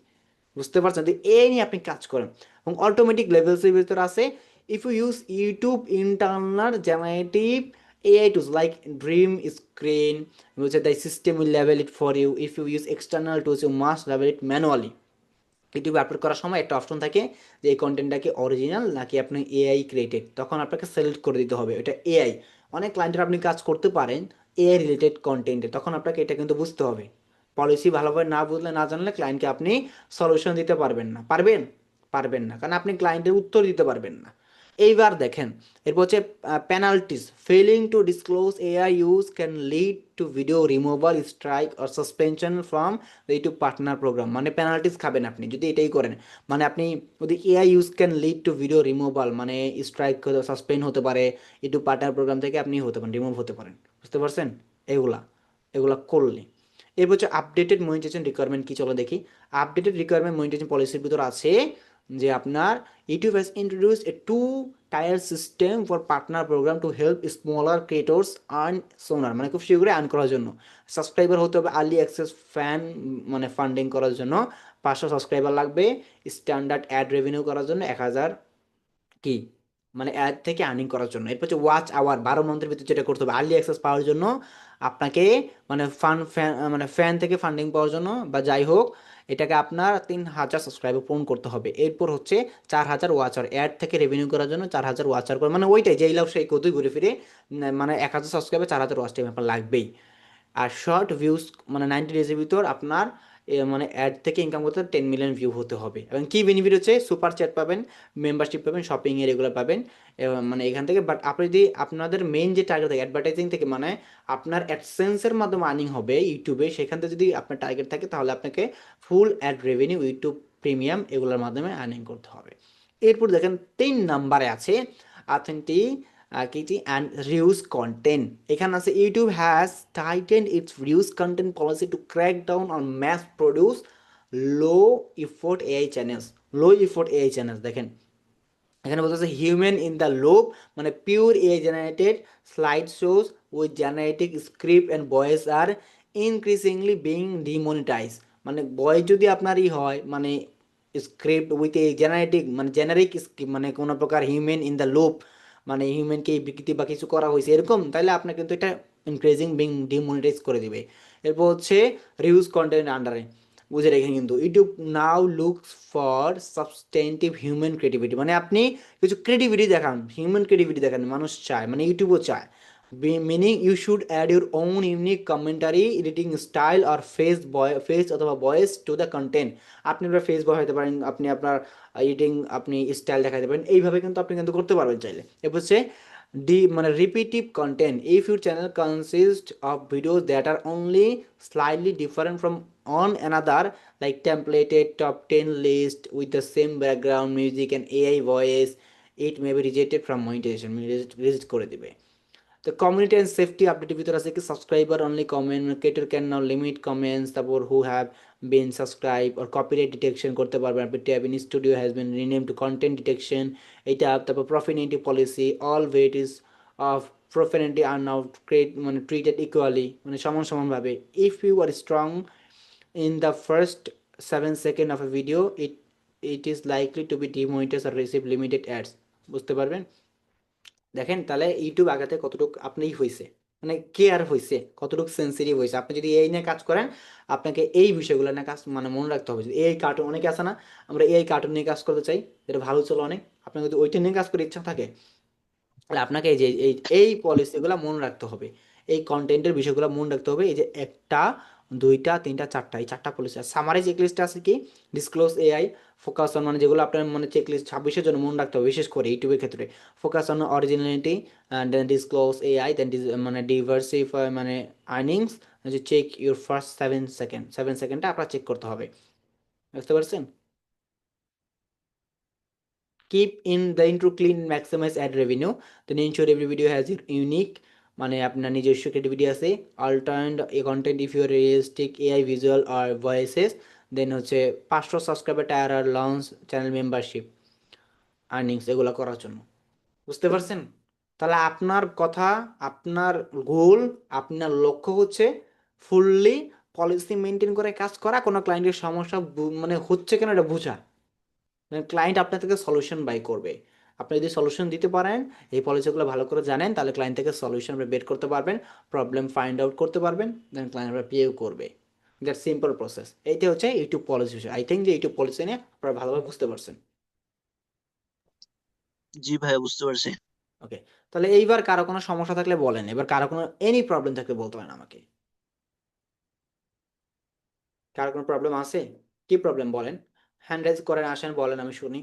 বুঝতে পারছেন? তো এই নিয়ে আপনি কাজ করেন এবং অটোমেটিক লেভেলসের ভিতরে আছে। If you use YouTube internal generative AI tools like Dream Screen, which the system will level it for you. If you use external tools, you must level it manually. ইউটিউবে আপলোড করার সময় একটা option থাকে যে এই কন্টেন্টটা কি original নাকি আপনি এআই ক্রিয়েটেড, তখন আপনাকে সিলেক্ট করে দিতে হবে এটা এআই। অনেক ক্লায়েন্টের আপনি কাজ করতে পারেন এআই রিলেটেড কন্টেন্টে, তখন আপনাকে এটা কিন্তু বুঝতে হবে। পলিসি ভালোভাবে না বুঝলে না জানলে ক্লায়েন্টকে আপনি সলিউশন দিতে পারবেন না। পারবেন? পারবেন না, কারণ আপনি ক্লায়েন্টের উত্তর দিতে পারবেন না। এইবার দেখেন, এরপর হচ্ছে penalties. Failing to disclose AI use can lead to video removal, strike or suspension from YouTube partner program. মানে পেনাল্টিস খাবেন আপনি যদি এটাই করেন। মানে আপনি যদি AI use can lead to video removal, মানে স্ট্রাইক, সাসপেন্ড হতে পারে, ইউটিউব পার্টনার প্রোগ্রাম থেকে আপনি হতে পারেন, রিমুভ হতে পারেন। বুঝতে পারছেন? এগুলা এগুলা করলে এরপর হচ্ছে আপডেটেড মনিটাইজেশন রিকোয়ারমেন্ট কি, চলো দেখি। আপডেটেড রিকোয়ারমেন্ট মনিটাইজেশন পলিসির ভিতর আছে যে আপনার YouTube has introduce a 2 tier system for partner program to help smaller creators earn sooner, মানে খুব শীঘ্রই আর্ন করার জন্য। সাবস্ক্রাইবার হতে হবে, আর্লি অ্যাক্সেস ফ্যান মানে ফান্ডিং করার জন্য 500 সাবস্ক্রাইবার লাগবে, স্ট্যান্ডার্ড অ্যাড রেভিনিউ করার জন্য 1000 কি মানে অ্যাড থেকে আর্নিং করার জন্য। এরপর হচ্ছে ওয়াচ আওয়ার 12 মান্থের ভিতরে যেটা করতে হবে। আর্লি অ্যাক্সেস পাওয়ার জন্য আপনাকে মানে ফ্যান থেকে ফান্ডিং পাওয়ার জন্য বা যাই হোক, এটাকে আপনার 3000 সাবস্ক্রাইবার পূরণ করতে হবে। এরপর হচ্ছে 4000 ওয়াচার, অ্যাড থেকে রেভিনিউ করার জন্য 4000 ওয়াচার করে, মানে ওইটাই যেই লাভ সেই কতই ঘুরে ফিরে, মানে 1000 সাবস্ক্রাইবার 4000 ওয়াচ টাইম আপনার লাগবেই। আর শর্ট ভিউজ মানে 90 ডেজের ভিতর আপনার মানে অ্যাড থেকে ইনকাম করতে 10 মিলিয়ন ভিউ হতে হবে। এবং কি বেনিফিট হচ্ছে, সুপার চ্যাট পাবেন, মেম্বারশিপ পাবেন, শপিং এর এগুলো পাবেন মানে এখান থেকে। বাট আপনি যদি আপনাদের মেইন যে টার্গেট থাকে অ্যাডভার্টাইজিং থেকে, মানে আপনার অ্যাডসেন্সের মাধ্যমে আর্নিং হবে ইউটিউবে, সেখান থেকে যদি আপনার টার্গেট থাকে তাহলে আপনাকে ফুল অ্যাড রেভিনিউ, ইউটিউব প্রিমিয়াম এগুলোর মাধ্যমে আর্নিং করতে হবে। এরপর দেখেন 3 নম্বরে আছে অথেন্টিক কি অ্যান্ড রিউজ কন্টেন্ট। এখানে আছে YouTube has tightened its reuse content policy to crack down on mass produce low effort AI channels. Low effort AI channels দেখেন এখানে বলতেছে হিউম্যান ইন দ্য লুপ, মানে pure AI generated slide shows with generic script and voice are increasingly being demonetize. মানে voice যদি আপনার হয় মানে script with a জেনারেটিক মানে জেনারিক স্ক্রিপ্ট, মানে কোনো প্রকার হিউম্যান ইন দ্য লুপ, মানে হিউম্যানকে এই বিকৃতি বা কিছু করা হয়েছে এরকম, তাহলে আপনার কিন্তু এটা ইনক্রিজিং বিং ডিমনিটাইজ করে দিবে। এরপর হচ্ছে রিউজ কন্টেন্ট আন্ডারে বুঝে রেখেন কিন্তু YouTube now looks for substantive human creativity, মানে আপনি কিছু ক্রিয়েটিভিটি দেখান, হিউম্যান ক্রিয়েটিভিটি দেখান, মানুষ চায়, মানে ইউটিউবও চায়। Meaning you should add your own unique commentary, editing style আর ফেস অথবা ভয়েস টু দ্য কন্টেন্ট। আপনি আপনার ফেস বয় হতে পারেন, আপনি আপনার এডিটিং আপনি স্টাইল দেখাতে পারেন, এইভাবে কিন্তু আপনি কিন্তু করতে পারবেন চাইলে। এরপর হচ্ছে মানে repetitive content. If your channel consist of videos that are only slightly different from on another, like templated top 10 list with the same background music and AI voice, it may be rejected from monetization, reject করে দিবে। তো community and safety আপডেটের ভিতরে আছে কি subscriber only communicator can now limit comments, তারপর who have been subscribe আর copyright detection করতে পারবেন আপনি। Tab in studio has been rename to content detection এইটা। তারপর profanity policy, all varieties of profanity are now মানে ট্রিটেড ইকুয়ালি, মানে সমান সমানভাবে। If you are strong in the first 7 seconds of a video, it is likely to be demonetized or receive limited ads। বুঝতে পারবেন? দেখেন তাহলে YouTube আগাতে কতটুকু আপনি হয়েছে, মানে কেয়ার হয়েছে, কতটুকু সেন্সিটিভ হয়েছে। আপনি যদি এই নিয়ে কাজ করেন আপনাকে এই বিষয়গুলো নিয়ে কাজ মানে মনে রাখতে হবে। এই কার্টুন অনেকে আছে না, আমরা এই কার্টুন নিয়ে কাজ করতে চাই, যেটা ভালো চলো অনেক, আপনার যদি ওইটা নিয়ে কাজ করে ইচ্ছা থাকে তাহলে আপনাকে এই যে এই পলিসিগুলো মনে রাখতে হবে, এই কন্টেন্টের বিষয়গুলো মনে রাখতে হবে। এই যে 1টা 2টা 3টা 4টা, এই 4টা পলিসি। আর সামারি চেকলিস্টটা আছে কি, ডিসক্লোজ এআই, ফোকাস অন, মানে যেগুলো আপনার মানে চেকলিস্ট 26-এর জন্য মনে রাখতে হবে, বিশেষ করে ইউটিউবের ক্ষেত্রে। Focus on originality, then disclose AI, then মানে ডিভার্সিফাই মানে আর্নিংস, যে চেক ইউর ফার্স্ট 7 সেকেন্ড, 7 সেকেন্ডটা আপনার চেক করতে হবে। বুঝতে পারছেন? Keep in the intro clean, maximize ad revenue, then ensure every video has your unique মানে আপনার নিজস্ব ক্রিয়েটিভিটি আছে। alternate a content if you are realistic AI visual or voices, দেন হচ্ছে 500 সাবস্ক্রাইবার টায়ার আর লঞ্চ চ্যানেল মেম্বারশিপ আর্নিংস এগুলো করার জন্য। বুঝতে পারছেন? তাহলে আপনার কথা, আপনার গোল, আপনার লক্ষ্য হচ্ছে ফুললি পলিসি মেনটেন করে কাজ করা, কোনো ক্লায়েন্টের সমস্যা মানে হচ্ছে কেন এটা বোঝা। ক্লায়েন্ট আপনার থেকে সলিউশন বাই করবে। আপনি যদি সলিউশন দিতে পারেন, এই পলিসিগুলো ভালো করে জানেন, তাহলে ক্লায়েন্ট থেকে সলিউশন আপনি বের করতে পারবেন, প্রবলেম ফাইন্ড আউট করতে পারবেন, দেন ক্লায়েন্ট আপনার পেও করবে। That simple process. এইটা হচ্ছে ইউটিউব পলিসি। আই থিঙ্ক যে ইউটিউব পলিসি নিয়ে আপনারা ভালোভাবে বুঝতে পারছেন। জি ভাইয়া, বুঝতে পারছি। ওকে, তাহলে এইবার কারো কোনো সমস্যা থাকলে বলেন, এবার কারো কোনো এনি প্রবলেম থাকলে বলতে পারেন আমাকে। কারো কোনো প্রবলেম আছে? কি প্রবলেম বলেন, হ্যান্ড রাইজ করেন, আসেন বলেন, আমি শুনি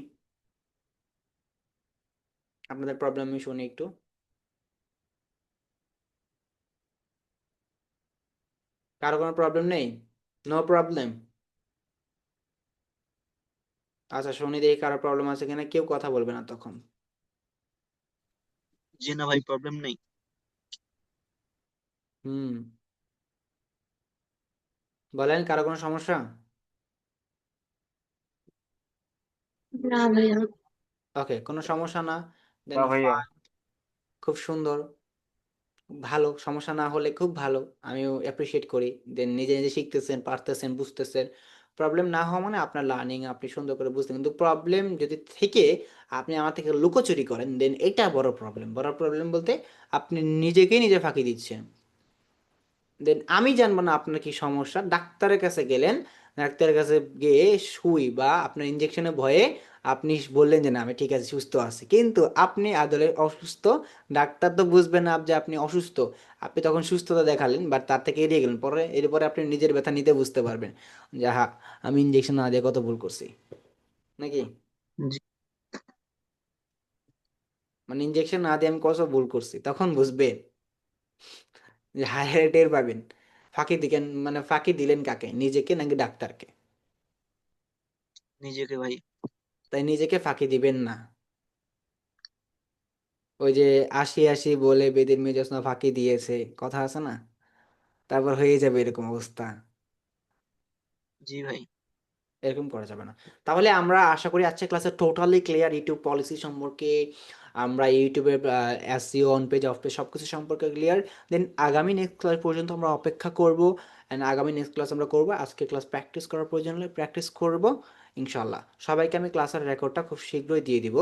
আপনাদের প্রবলেম, আমি শুনি একটু। কারো কোনো প্রবলেম নেই? No problem. আচ্ছা শুনি দেখি কারো প্রবলেম আছে কিনা, কেউ কথা বলবে না তখন। জি না ভাই, প্রবলেম নেই। হুম, বলেন কারো কোনো সমস্যা? না ভাইয়া। ওকে, কোনো সমস্যা না, দেন না ভাইয়া। খুব সুন্দর, ভালো। সমস্যা না হলে খুব ভালো, আমিও অ্যাপ্রিসিয়েট করি। দেন নিজে নিজে শিখতেছেন, পারতেছেন, বুঝতেছেন। প্রবলেম না হওয়া মানে আপনার লার্নিং, আপনি সুন্দর করে বুঝতেন। কিন্তু প্রবলেম যদি থেকে আপনি আমার থেকে লুকোচুরি করেন, দেন এটা বড় প্রবলেম। বড় প্রবলেম বলতে আপনি নিজেকেই নিজে ফাঁকি দিচ্ছেন। দেন আমি জানবো না আপনার কি সমস্যা, ডাক্তারের কাছে গেলেন, ডাক্তারের কাছে গিয়ে সুই বা আপনার ইঞ্জেকশনের ভয়ে আপনি বললেন যে না আমি ঠিক আছে, সুস্থ আছি, কিন্তু আপনি আদলে অসুস্থ। ডাক্তার তো বুঝবে না যে আপনি অসুস্থ। আপনি তখন সুস্থতা দেখালেন, বাট তার থেকে এড়িয়ে গেলেন। পরে এরপরে আপনি নিজের ব্যথা নিতে বুঝতে পারবেন যে হ্যাঁ, আমি ইঞ্জেকশন না দিয়ে কত ভুল করছি, নাকি? জি। মানে ইঞ্জেকশন না দিয়ে আমি কত ভুল করছি, তখন বুঝবেন যে হায় হায়, টের পাবেন। ফাঁকি দিলেন, মানে ফাঁকি দিলেন কাকে, নিজেকে নাকি ডাক্তারকে? নিজেকে ভাই। তাই নিজেকে ফাঁকি দিবেন না। ওই যে আসি আসি বলে বেদের মেয়ে জ্যোৎস্না ফাঁকি দিয়েছে, কথা আছে না? তারপর হয়ে যাবে এরকম অবস্থা। জি ভাই। এরকম করা যাবে না। তাহলে আমরা আশা করি আজকের ক্লাসে টোটালি ক্লিয়ার ইউটিউব পলিসি সম্পর্কে, আমরা ইউটিউবের SEO, on page, of page সবকিছু সম্পর্কে ক্লিয়ার। দেন আগামী নেক্সট ক্লাস পর্যন্ত আমরা অপেক্ষা করব, অ্যান্ড আগামী নেক্সট ক্লাস আমরা করব। আজকে ক্লাস প্র্যাকটিস করার প্রয়োজন হলে প্র্যাকটিস করব ইনশাল্লাহ। সবাইকে আমি ক্লাসের রেকর্ডটা খুব শীঘ্রই দিয়ে দিব।